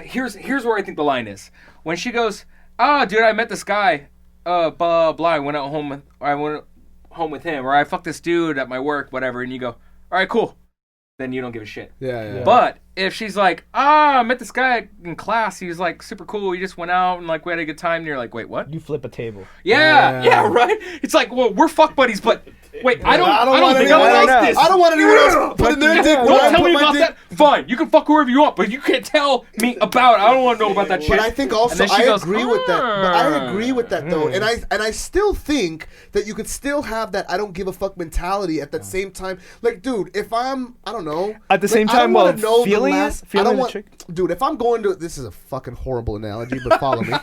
here's where I think the line is. When she goes, oh, dude, I met this guy, blah blah. I went home with him, or I fucked this dude at my work, whatever, and you go, all right, cool. Then you don't give a shit. Yeah. But if she's like, I met this guy in class, he was like super cool, we just went out and like we had a good time, and you're like, wait, what? You flip a table. Yeah, right? It's like, well, we're fuck buddies, but wait, I don't want think anyone I else. like this. I don't want anyone else putting their dick. where I Don't tell put me my about dick. that. Fine, you can fuck whoever you want, but you can't tell me about it. I don't want to know about that shit. But I think also And then she I goes, agree with that. But I agree with that though, Hmm. and I still think that you could still have that I don't give a fuck mentality at that same time. Like, dude, if I don't know. At the like, same I don't time wanna while know the feeling it? last- I Feeling don't the want, chick? dude. If I'm going to, this is a fucking horrible analogy, but follow me.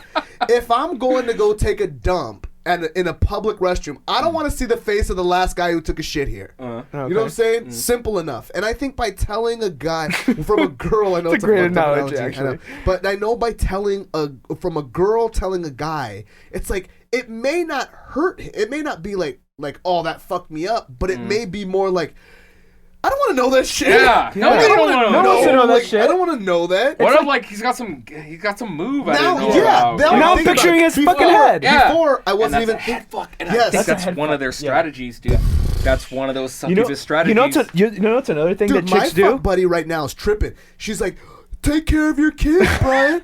If I'm going to go take a dump and in a public restroom, I don't want to see the face of the last guy who took a shit here. You know what I'm saying? Simple enough. And I think by telling a guy from a girl, I know It's it's a great fucked up analogy, I know. actually. But I know by telling from a girl telling a guy, it's like it may not hurt. It may not be like oh, that fucked me up, but it may be more like, I don't want to know that shit. Yeah. No, I I don't wanna wanna know. No one wants to know that like, shit. I don't want to know that. What if like he's got some move I Now, didn't know yeah, about? now Now I'm think about picturing it. his Before- fucking head. Yeah. Before I And wasn't that's even a head fuck. And Yes. I think That's a that's head one fuck. of their Yeah. strategies, dude. That's one of those You know, succubus strategies. you know what's another thing Dude, that my chicks do? fuck buddy right now is tripping. She's like, take care of your kids, Brian.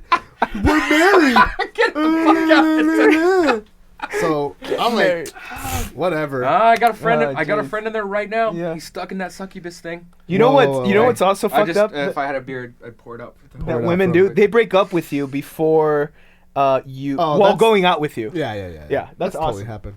We're married. Get the fuck out. So I'm like, whatever. I got a friend. Oh, I got a jeez. friend in there right now. Yeah. He's stuck in that succubus thing. You know Whoa, what? whoa, You know whoa. what's also I fucked just, up? if I had a beard, I'd pour it out. that Pour it out women for do. him. They break up with you before you Oh, while that's- going out with you. Yeah. Yeah, that's totally awesome. happened.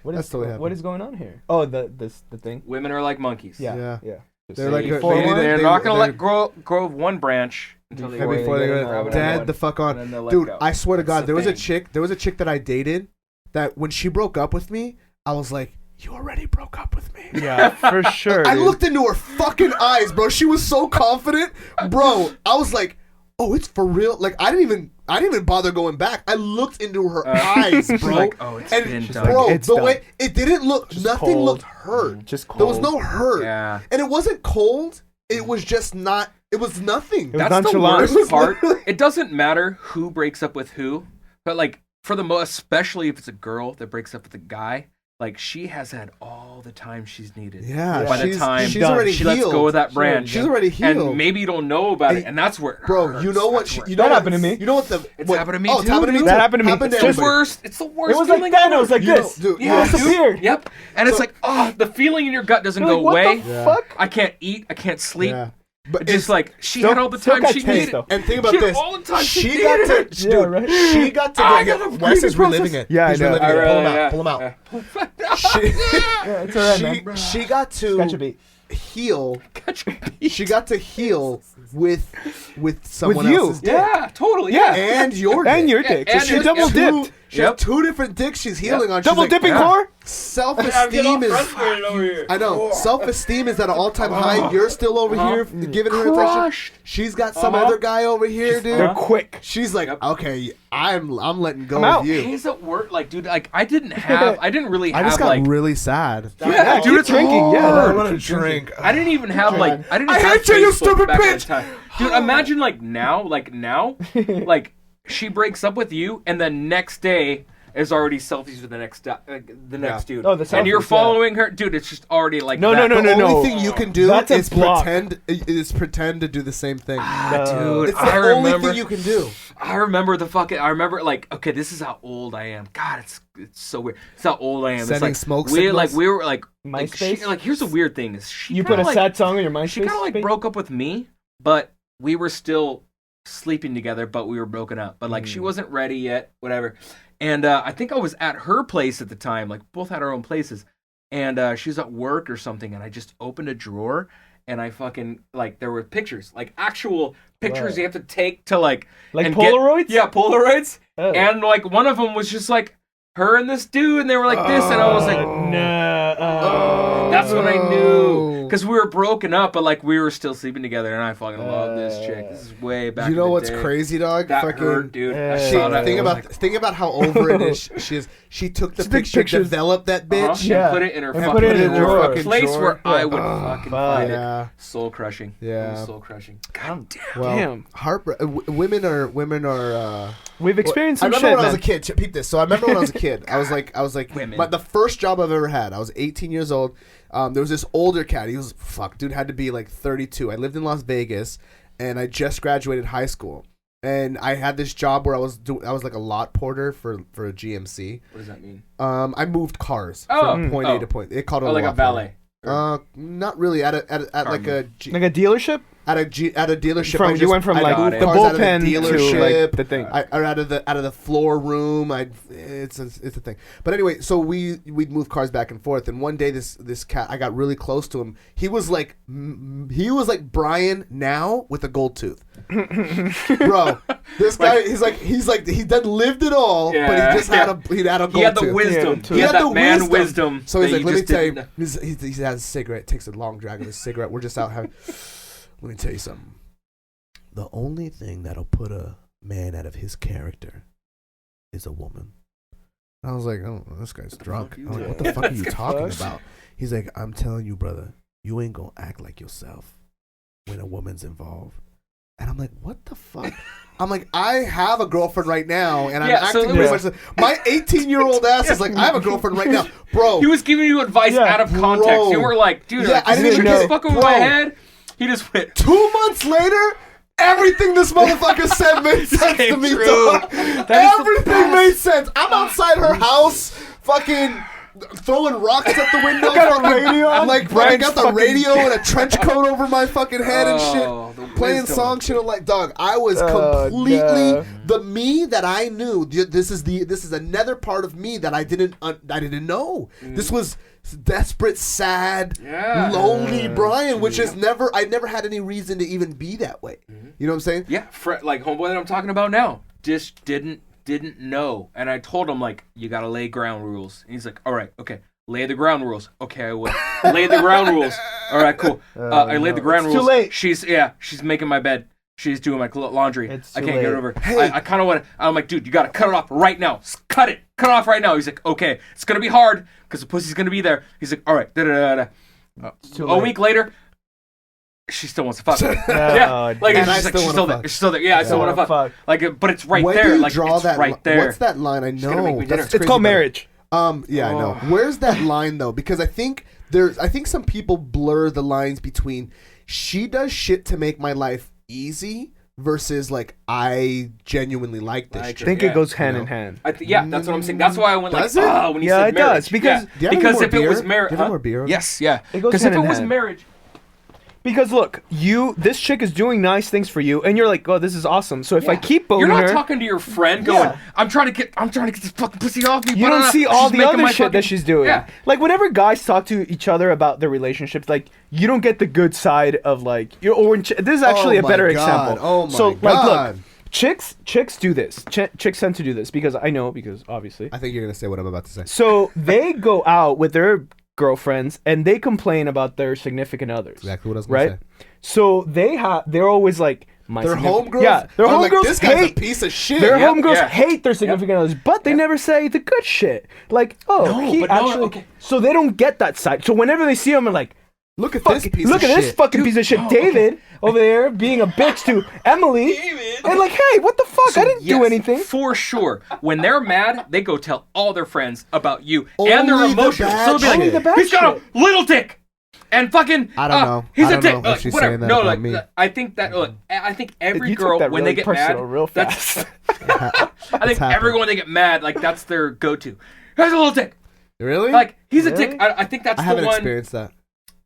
What is that's totally what happenning. is going on here? Oh, the thing. Women are like monkeys. Yeah. Yeah. They're like They're they- not gonna they- let grow one branch until they Before before they they get go another dead one. the fuck And then on. they'll let Dude, go. I swear to That's God, the there was a thing. chick that I dated that when she broke up with me, I was like, you already broke up with me. Yeah, for sure. I dude. looked into her fucking eyes, bro. She was so confident, bro. I was like, oh, it's for real. Like I didn't even bother going back. I looked into her eyes, bro. like, oh, it's been done. Bro, It's the done. way it didn't look, Just nothing cold. looked hurt. Just There was cold. no hurt. Yeah. And it wasn't cold. It was just not. It was nothing. It was That's the nonchalant. worst part. It doesn't matter who breaks up with who, but like for the most, especially if it's a girl that breaks up with a guy, like she has had all the time she's needed. Yeah, By the time she's done. already she healed. lets go of that brand, She's already healed. and maybe you don't know about it, And- and that's where it Bro, hurts. you know what? That's where it You know That what- happened to me. You know what the? It's what, happened to me oh, it's too, happened to me dude. too. That happened to me. Happened to It's It's everybody. worst. It's the worst It was like feeling that. ever. I was like You know, this. dude, Yeah, dude. disappeared. Yep. And it's So- like, oh, the feeling in your gut doesn't You're go like, what away. the Yeah. fuck? I can't eat. I can't sleep. Yeah. But It's just like she Still- had all the still time got she taste, needed. though. And think about She had this. all the time she She got to, needed. dude. Yeah, right. She got to I get. got a Wes is grieving reliving process. it. Yeah, He's I know. reliving I it. really- Pull him out. yeah. Pull him out. She, Yeah, it's alright, man. she got Scratch a to beat. heal. Got your beat. She got to heal with someone you. else's dick. Yeah, totally. Yeah. And your dick. And your dick. and So she your- double yeah. dipped. She has Yep. 2 different dicks she's healing on. She's Double like, dipping yeah. core? Self-esteem is. I know. Self-esteem is at an all-time high. You're still over here giving her attention. Crushed. She's got some other guy over here, dude. They're quick. She's like, okay, I'm letting go I'm of out. you. He's at work, like, dude, like, I didn't really I have, just got like, really sad. yeah, dude, it's drinking. Yeah, I no, want to drink. I didn't even have, like, I didn't I have hate you, you Facebook stupid back at bitch. the time. Dude, imagine, like, now, like, she breaks up with you, and the next day is already selfies with the next dude. Oh, the and you're selfies, following her, dude. It's just already like No, that. no, The no. only thing you can do That's a is block. pretend to do the same thing. Dude, It's the I only remember. thing you can do. I remember like, okay, this is how old I am. God, it's so weird. It's how old I am. Sending it's like smoke we like signals? we were like she, MySpace? like here's the weird thing is she You kinda, put a like, sad song on your MySpace? she kind of like page? broke up with me, but we were still sleeping together, but we were broken up. But like she wasn't ready yet, whatever. And I think I was at her place at the time. Like both had our own places, and she was at work or something. And I just opened a drawer, and I fucking like there were pictures, like actual pictures Right. you have to take to like Like get- Polaroids? yeah, Polaroids. Oh. And like one of them was just like her and this dude, and they were like this, and I was like, No. that's when I knew, because we were broken up, but like we were still sleeping together, and I fucking love this chick. This is way back. You know in the what's day. crazy, dog? That Fucking hurt, dude. I She- saw that. think and I was about like, think about how over it is. She is. She took the She took picture, pictures. developed that bitch. Yeah. and put it in her And fucking put it in her drawer. fucking place drawer. where I would Oh, fucking fuck. find Yeah. it. Soul crushing. Yeah. It was soul crushing. God damn. Well, Damn. women are. We've experienced I some remember shit, when I was man. a kid. Peep this. So I remember when I was a kid. I was like, Women. the first job I've ever had. I was 18 years old. There was this older cat. He was dude had to be like 32. I lived in Las Vegas, and I just graduated high school. And I had this job where I was like a lot porter for a GMC. What does that mean? I moved cars Oh. from point Oh. A to point. They called it Oh, like a lot valet. porter. Not really. At like a Like a dealership? at a dealership. From, you went from I like got the it. cars out of the bullpen to dealership. like the thing. Or out of the floor room. It's a thing. But anyway, so we'd move cars back and forth. And one day, this cat, I got really close to him. He was like Brian now with a gold tooth, bro. This guy, he done lived it all, Yeah, but he just had yeah. a gold He had the tooth. wisdom. Yeah, He had the that man wisdom. So he's that like, you let me just tell you, didn't- he has a cigarette, takes a long drag of his cigarette. We're just out having. Let me tell you something. The only thing that'll put a man out of his character is a woman. I was like, oh, this guy's drunk. I'm like, what the fuck are you talking about? He's like, I'm telling you, brother, you ain't gonna act like yourself when a woman's involved. And I'm like, what the fuck? I'm like, I have a girlfriend right now, and I'm Yeah, so acting it pretty was- much. My 18-year-old ass is like, I have a girlfriend right now, bro. He was giving you advice Yeah, out of context. bro. You were like, dude, Yeah, like, I didn't you even just know. fuck over Bro. my head. He just went. 2 months later, everything this motherfucker said made sense to came me, true. dog. That is the Everything made sense. I'm outside her house, fucking throwing rocks at the window. got a radio on? I'm like, I Brand's got the fucking- radio and a trench coat over my fucking head and Oh, the shit. Playing wisdom. song shit. I'm like, dog, I was Oh, completely no. the me that I knew. This is another part of me that I didn't know. This was desperate, sad, Yeah. lonely Brian, which is I never had any reason to even be that way. You know what I'm saying? Yeah, like homeboy that I'm talking about now, just didn't know. And I told him, like, you gotta lay ground rules. And he's like, all right, okay, Lay the ground rules. Okay, I will. Lay the ground rules. All right, cool. I laid the ground It's rules. too late. She's making my bed. She's doing my laundry. It's I too can't get late. it over. Hey. I kind of want to. I'm like, dude, you got to cut it off right now. Cut it off right now. He's like, okay, it's going to be hard because the pussy's going to be there. He's like, all right. too A late. week later, she still wants to fuck. Oh, Yeah, like And I she's like, still she's wanna still there. fuck. She's still there. Yeah, I still want to wanna fuck. fuck. Like, but it's right When there. do you Like, draw it's that right there. What's that line? I gonna make know. me dinner. That's It's called crazy, marriage. Yeah, I know. Where's that line though? Because I think some people blur the lines between she does shit to make my life easy versus like I genuinely like this Like shit. I think Yeah. it goes hand in hand. Yeah, that's what I'm saying. That's why I went like, Does it? when you Yeah, said it marriage. does, because- Do you have any because more if it was beer? marriage, Do you have more beer? Yes, yeah. It goes Because hand if it in was hand. marriage, Because look, this chick is doing nice things for you, and you're like, oh, this is awesome. So if I keep boning you're not her, talking to your friend going, Yeah. I'm trying to get this fucking pussy off me. you don't see all She's the making other my shit fucking- that she's doing. Yeah. Like whenever guys talk to each other about their relationships, like you don't get the good side of like this is actually a my better God. example. Oh my so like God. look, chicks do this. Chicks tend to do this because obviously. I think you're gonna say what I'm about to say. So they go out with their girlfriends and they complain about their significant others. Exactly what I was gonna Right? So they're always like my Their significant- homegirls. Yeah, their are like, homegirls this guy's hate a piece of shit. their Yep, homegirls yeah. hate their significant others, but they never say the good shit. Like, okay. So they don't get that side. So whenever they see them, they're like, Look at Fuck, this piece look of at shit. this fucking piece of shit, David over there being a bitch to Emily, and like, hey, what the fuck? I didn't do Yes, anything. For sure. When they're mad, they go tell all their friends about you. and they're Only the emotional. bad So they'll be shit. like, Only the bad he's got shit. a little dick. And fucking, I don't know. He's I a don't dick. know if she's whatever. saying that No, about like, me. I think that. Look, I think every You took girl that when really they get personal mad, real that's. fast. I think everyone when they get mad, like that's their go-to. Here's a little dick. Really? Like he's a Really? dick. I think that's I the haven't one. experienced that.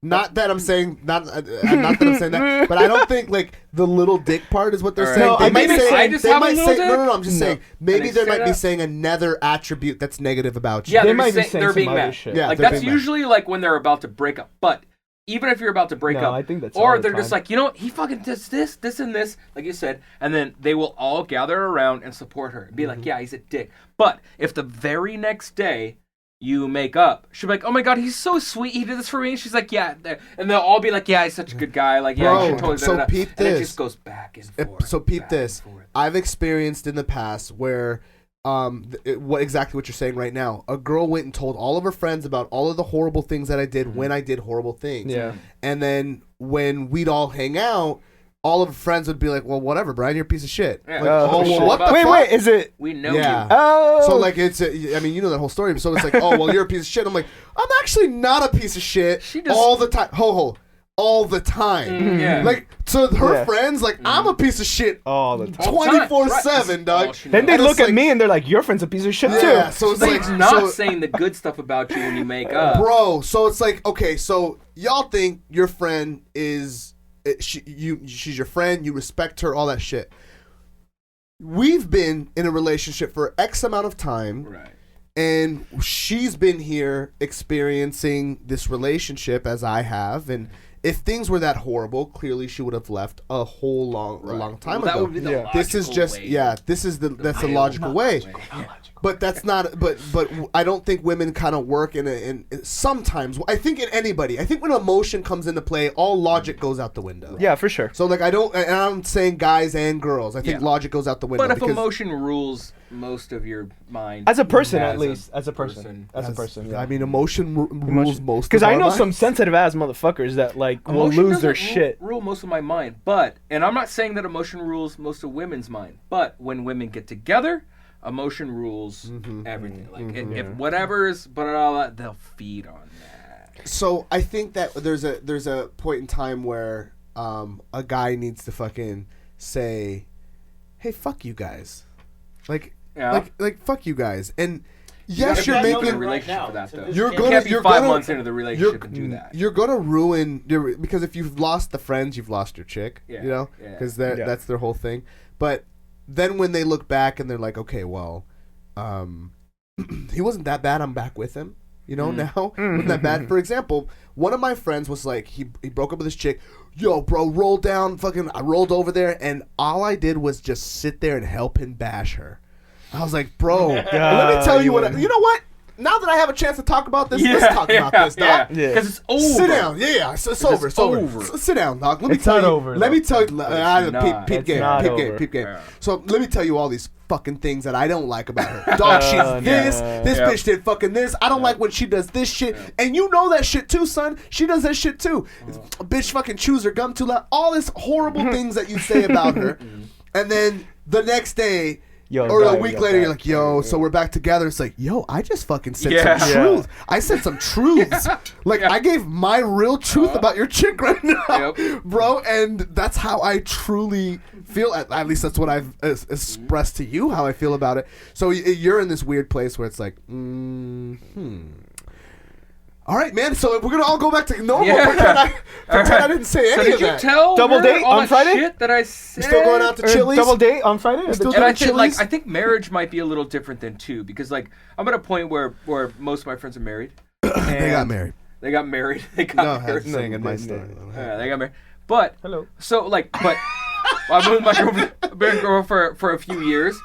Not that I'm saying not that I'm saying that, but I don't think like the little dick part is what they're All right. saying. No, They I might think say I just they have a might little say dick? no. I'm just saying maybe they they say might be that? saying another attribute that's negative about you. Yeah, They they're might just be saying saying they're some being other mad. shit. Yeah, Like they're that's being mad. usually like when they're about to break up. But even if you're about to break No, up, I think that's all or the they're just time. like, you know what, he fucking does this, and this, like you said, and then they will all gather around and support her and be Mm-hmm. like, yeah, he's a dick. But if the very next day you make up, she'll be like, oh my god, he's so sweet, he did this for me. And she's like, yeah, and they'll all be like, yeah, he's such a good guy, like, yeah, Bro, you should totally so da-da-da. peep And it this. just goes back and forth. So peep back this. and forth. I've experienced in the past where exactly what you're saying right now. A girl went and told all of her friends about all of the horrible things that I did when I did horrible things. Yeah. And then when we'd all hang out, all of her friends would be like, "Well, whatever, Brian, you're a piece of shit." Yeah. Like, Oh, oh, shit. well, what the wait, fuck? wait, is it? We know Yeah. you. Oh, So like I mean, you know that whole story. So it's like, oh well, you're a piece of shit. I'm like, I'm actually not a piece of shit. She just- all the time. All the time. Yeah. Like to her Yeah. friends, like I'm a piece of shit. all the time. 24/7, Right. dog. All she Then they And look it's at like- me and they're like, "Your friend's a piece of shit Yeah, too." so it's But like he's not so- saying the good stuff about you when you make up. bro. So it's like, okay, so y'all think your friend is she's your friend, you respect her, all that shit. We've been in a relationship for X amount of time, Right. and she's been here experiencing this relationship as I have, and if things were that horrible, clearly she would have left a long time Well, that ago. would be the Yeah. This is logical just way. that's the logical way. But that's not. But I don't think women kind of work in sometimes. I think in anybody. I think when emotion comes into play, all logic goes out the window. Yeah, for sure. So like and I'm saying guys and girls. I think Yeah. logic goes out the window. But if because emotion rules most of your mind, As a person, at as least, as a person. I mean, emotion rules most. Because of I our know some lives. sensitive ass motherfuckers that like will emotion lose their doesn't shit. Rule most of my mind, but and I'm not saying that emotion rules most of women's mind, but when women get together, emotion rules everything. Like if whatever's but all that, they'll feed on that. So I think that there's a point in time where a guy needs to fucking say, "Hey, fuck you guys," like fuck you guys, and yes, you're You making. in a relationship for that though. You're You gonna- can't be you're 5 gonna- months into the relationship and do that. You're gonna ruin because if you've lost the friends, you've lost your chick. Yeah, You know, yeah. because Yeah. that's their whole thing. But then when they look back and they're like, okay, well, he wasn't that bad. I'm back with him. You know, now wasn't that bad. For example, one of my friends was like, he broke up with his chick. Yo, bro, roll down. Fucking, I rolled over there, and all I did was just sit there and help him bash her. I was like, bro, let me tell you what. You know what? now that I have a chance to talk about this, let's talk about this, dog. Yeah. Because it's over. Sit down. Yeah, it's over. It's over. Sit down, dog. Let me It's tell not you. over, Let me though. tell you. Peep It's not game. over. Peep game. Yeah. So let me tell you all these fucking things that I don't like about her. Dog, she's this. This Yep. bitch did fucking this. I don't like when she does this shit. And you know that shit too, son. She does that shit too. Bitch fucking chews her gum too loud. All this horrible things that you say about her. And then the next day, Yo, or a guy, week we later, got you're that. like, yo, so we're back together. It's like, yo, I just fucking said Yeah. some truth. I said some truths. Like, I gave my real truth about your chick right now, Yep. bro. And that's how I truly feel. At least that's what I've expressed to you, how I feel about it. So you're in this weird place where it's like, all right, man. So we're gonna all go back to normal. Yeah. Pretend I didn't say So any did of you that. tell Double her date all on that Friday? shit that I said? You're still going out to Or Chili's? double date on Friday? still And I doing think, like, Chili's? I think marriage might be a little different than two, because, like, I'm at a point where most of my friends are married. They got married. They got married. They got No, married. saying in my story. Yeah, they got married. But Hello. so, like, but I've been with my girlfriend for a few years.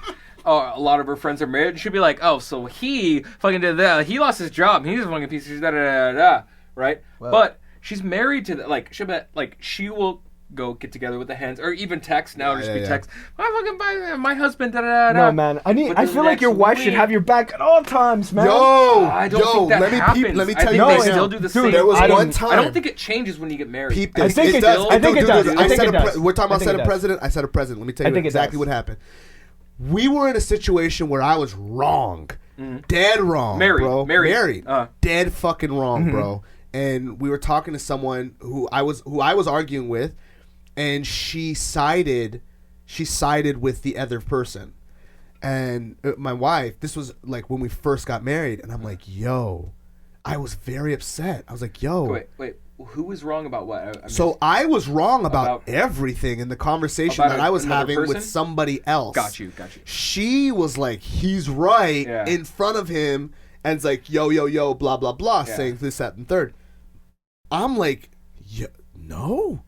A lot of her friends are married. And she'll be like, "Oh, so he fucking did that. He lost his job. He's a fucking piece of shit." Da, da, da, da, da, right? But she's married to she'll be like, she will go get together with the hands, or even text now. Just be text. My husband. Da, da, da, da. No, man. But I the feel like your next wife should week- have your back at all times, man. I don't think that let me happens. peep. Let me I tell think you they right still now. do the Dude, same. There was I don't- one time. I don't think it changes when you get married. Peep I this. think it does. I think it does. I think it does. We're talking I about think set it a does. president. I said a president. Let me tell I you think it exactly does. what happened. We were in a situation where I was wrong, dead wrong, Married. bro. Married. Dead fucking wrong, bro. And we were talking to someone who I was arguing with, and she sided with the other person. And my wife, this was like when we first got married, and I'm like, yo, I was very upset. I was like, yo. Wait. Who was wrong about what? So I was wrong about About- everything in the conversation About that I was another having with person? somebody else. Got you. She was like, he's right Yeah. in front of him, and it's like, yo, blah, blah, blah, Yeah. saying this, that, and third. I'm like, yeah, no.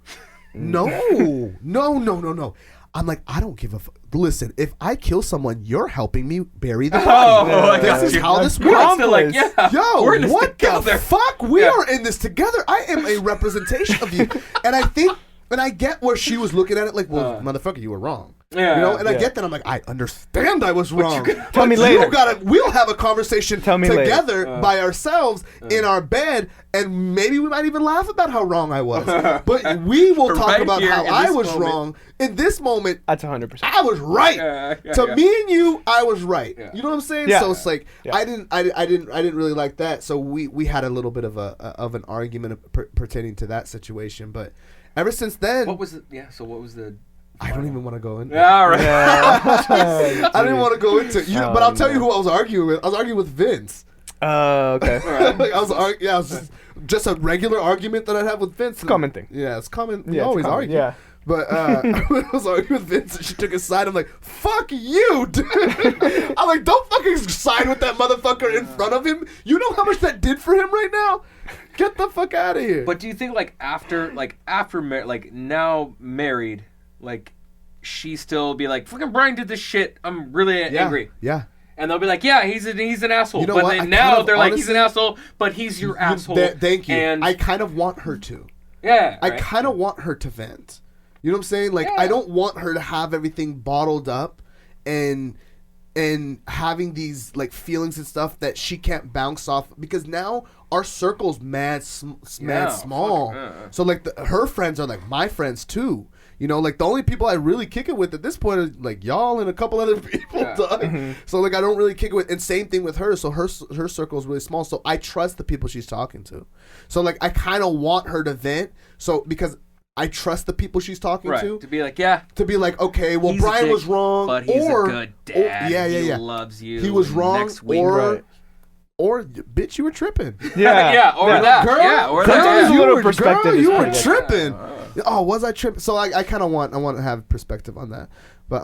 I'm like, I don't give a fuck. Listen, if I kill someone, you're helping me bury the body. I got This is you. how this You're works. still like, yeah, Yo, we're in this what together. the fuck? We Yeah. are in this together. I am a representation of you. And I think, and I get where she was looking at it like, well, motherfucker, you were wrong. Yeah, You know, and I yeah. get that. I'm like, I understand I was wrong. Tell me But later. we'll have a conversation Tell me later. together by ourselves in our bed, and maybe we might even laugh about how wrong I was. But we will talk Right about here how in I this was moment. wrong. In this moment, That's 100%. I was right. Yeah, To yeah. me and you, I was right. Yeah. You know what I'm saying? Yeah. So it's like Yeah. I didn't really like that. So we had a little bit of an argument pertaining to that situation. But ever since then, What was it? Yeah. So what was the? I don't even want to go into. Yeah, all right. I didn't want to go into. But I'll tell you who I was arguing with. I was arguing with Vince. Okay. Like I was just a regular argument that I'd have with Vince. It's a common thing. Yeah, it's common. We Yeah, it's always common, argue. yeah. But I was arguing with Vince, and she took his side. I'm like, "Fuck you, dude!" I'm like, "Don't fucking side with that motherfucker in front of him. You know how much that did for him right now? Get the fuck out of here." But do you think like now married, like she still be like, "Fucking Brian did this shit. I'm really yeah, angry." Yeah. And they'll be like, "Yeah, he's an asshole." You know but what? then I now kind of they're like, "He's an honestly- asshole," but he's your asshole. Thank you. And I kind of want her to. yeah, I right. kind of want her to vent. You know what I'm saying? Like I don't want her to have everything bottled up and having these like feelings and stuff that she can't bounce off, because now our circle's mad small. fuck, yeah. So like her friends are like my friends too. You know, like the only people I really kick it with at this point are like y'all and a couple other people. Yeah. Dog. So like I don't really kick it with, and same thing with her. So her circle is really small. So I trust the people she's talking to. So like I kind of want her to vent. So because I trust the people she's talking right. to be like, yeah, to be like, okay, well, he's a Brian dick, was wrong, but he's or a good dad. yeah. He loves you. He was wrong, Next week, or bitch, you were tripping. Yeah. yeah, or that, Girl, yeah, or girl, that. a you little were, perspective girl, is you were pretty good. tripping. Oh, was I tripping? So I kind of want to have perspective on that, but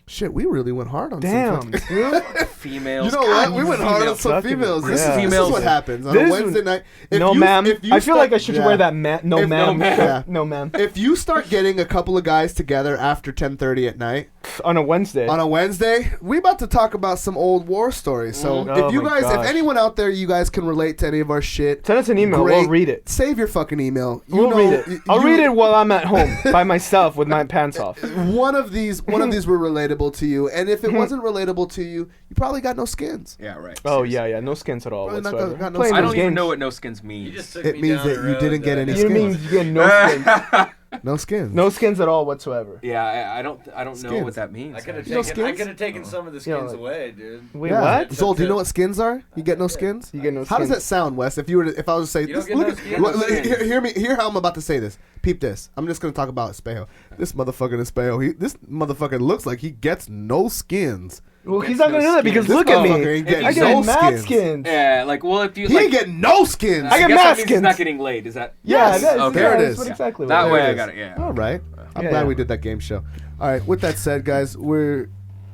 shit, we really went hard on Damn, some dude. Females. You know what? We went hard on females. some Fucking- females. This, yeah. is, this is Females. what happens on This a is- Wednesday night. If No, you- ma'am. if you I feel like I start- should wear that no, If- ma'am. yeah. No, ma'am. If you start getting a couple of guys together after 10:30 at night, On a Wednesday. On a Wednesday, we about to talk about some old war stories. So Oh if you my guys, if gosh. anyone out there, you guys can relate to any of our shit, Send us an email. great. We'll read it. Save your fucking email. We'll read it. I'll read it while I'm at home by myself with my pants off. One of these were relatable to you, and if it wasn't relatable to you, you probably got no skins. Yeah, right. Oh yeah, no skins at all Probably not whatsoever. got no Playing I those don't even games. know what no skins means. You just took It me means down that a you road didn't get that- any You skins. mean you get no skins? No skins. No skins at all whatsoever. Yeah, I don't know Skins. what that means. I could have You know taken. I skins? could have taken some of the Yeah, skins like- away, dude. Wait, Yeah. what? Zol, do you know what skins are? You get no skins. You get no skins. How does that sound, Wes? If you were, if I was to say, You don't this, get look no at, skins. hear me, hear how I'm about to say this. Peep this. I'm just gonna talk about Espejo. This motherfucking Espejo. This motherfucker looks like he gets no skins. Well, he's not gonna do that because This look at motherfucker me. ain't getting I get no mad skins. skins. Yeah, like well, if you He like, ain't getting no skins. I get guess mad that means he's skins. not getting laid. Is that? Yeah, Yes. that's, Okay. yeah, There it that's is. what exactly. That what way it I is. got it. Yeah. All right. I'm Yeah. glad we did that game show. All right. With that said, guys, we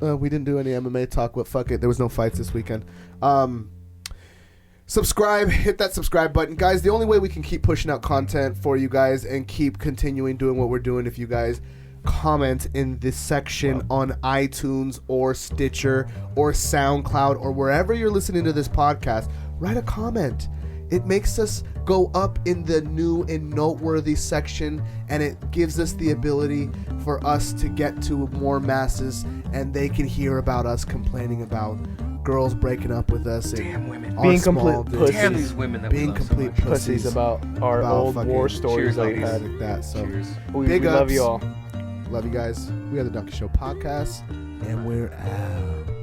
didn't do any MMA talk, but fuck it. There was no fights this weekend. Subscribe, hit that subscribe button. Guys, the only way we can keep pushing out content for you guys and keep continuing doing what we're doing, if you guys comment in this section on iTunes or Stitcher or SoundCloud or wherever you're listening to this podcast, write a comment. It makes us go up in the new and noteworthy section, and it gives us the ability for us to get to more masses, and they can hear about us complaining about girls breaking up with us and Damn women. our Being small complete dicks. pussies. Damn these women that we Being love so complete much. Pussies about our about old fucking- war stories Cheers, that we ladies. had. like that. So Cheers. We Big love ups. you all. love you guys. We are the Donkey Show Podcast, and we're out.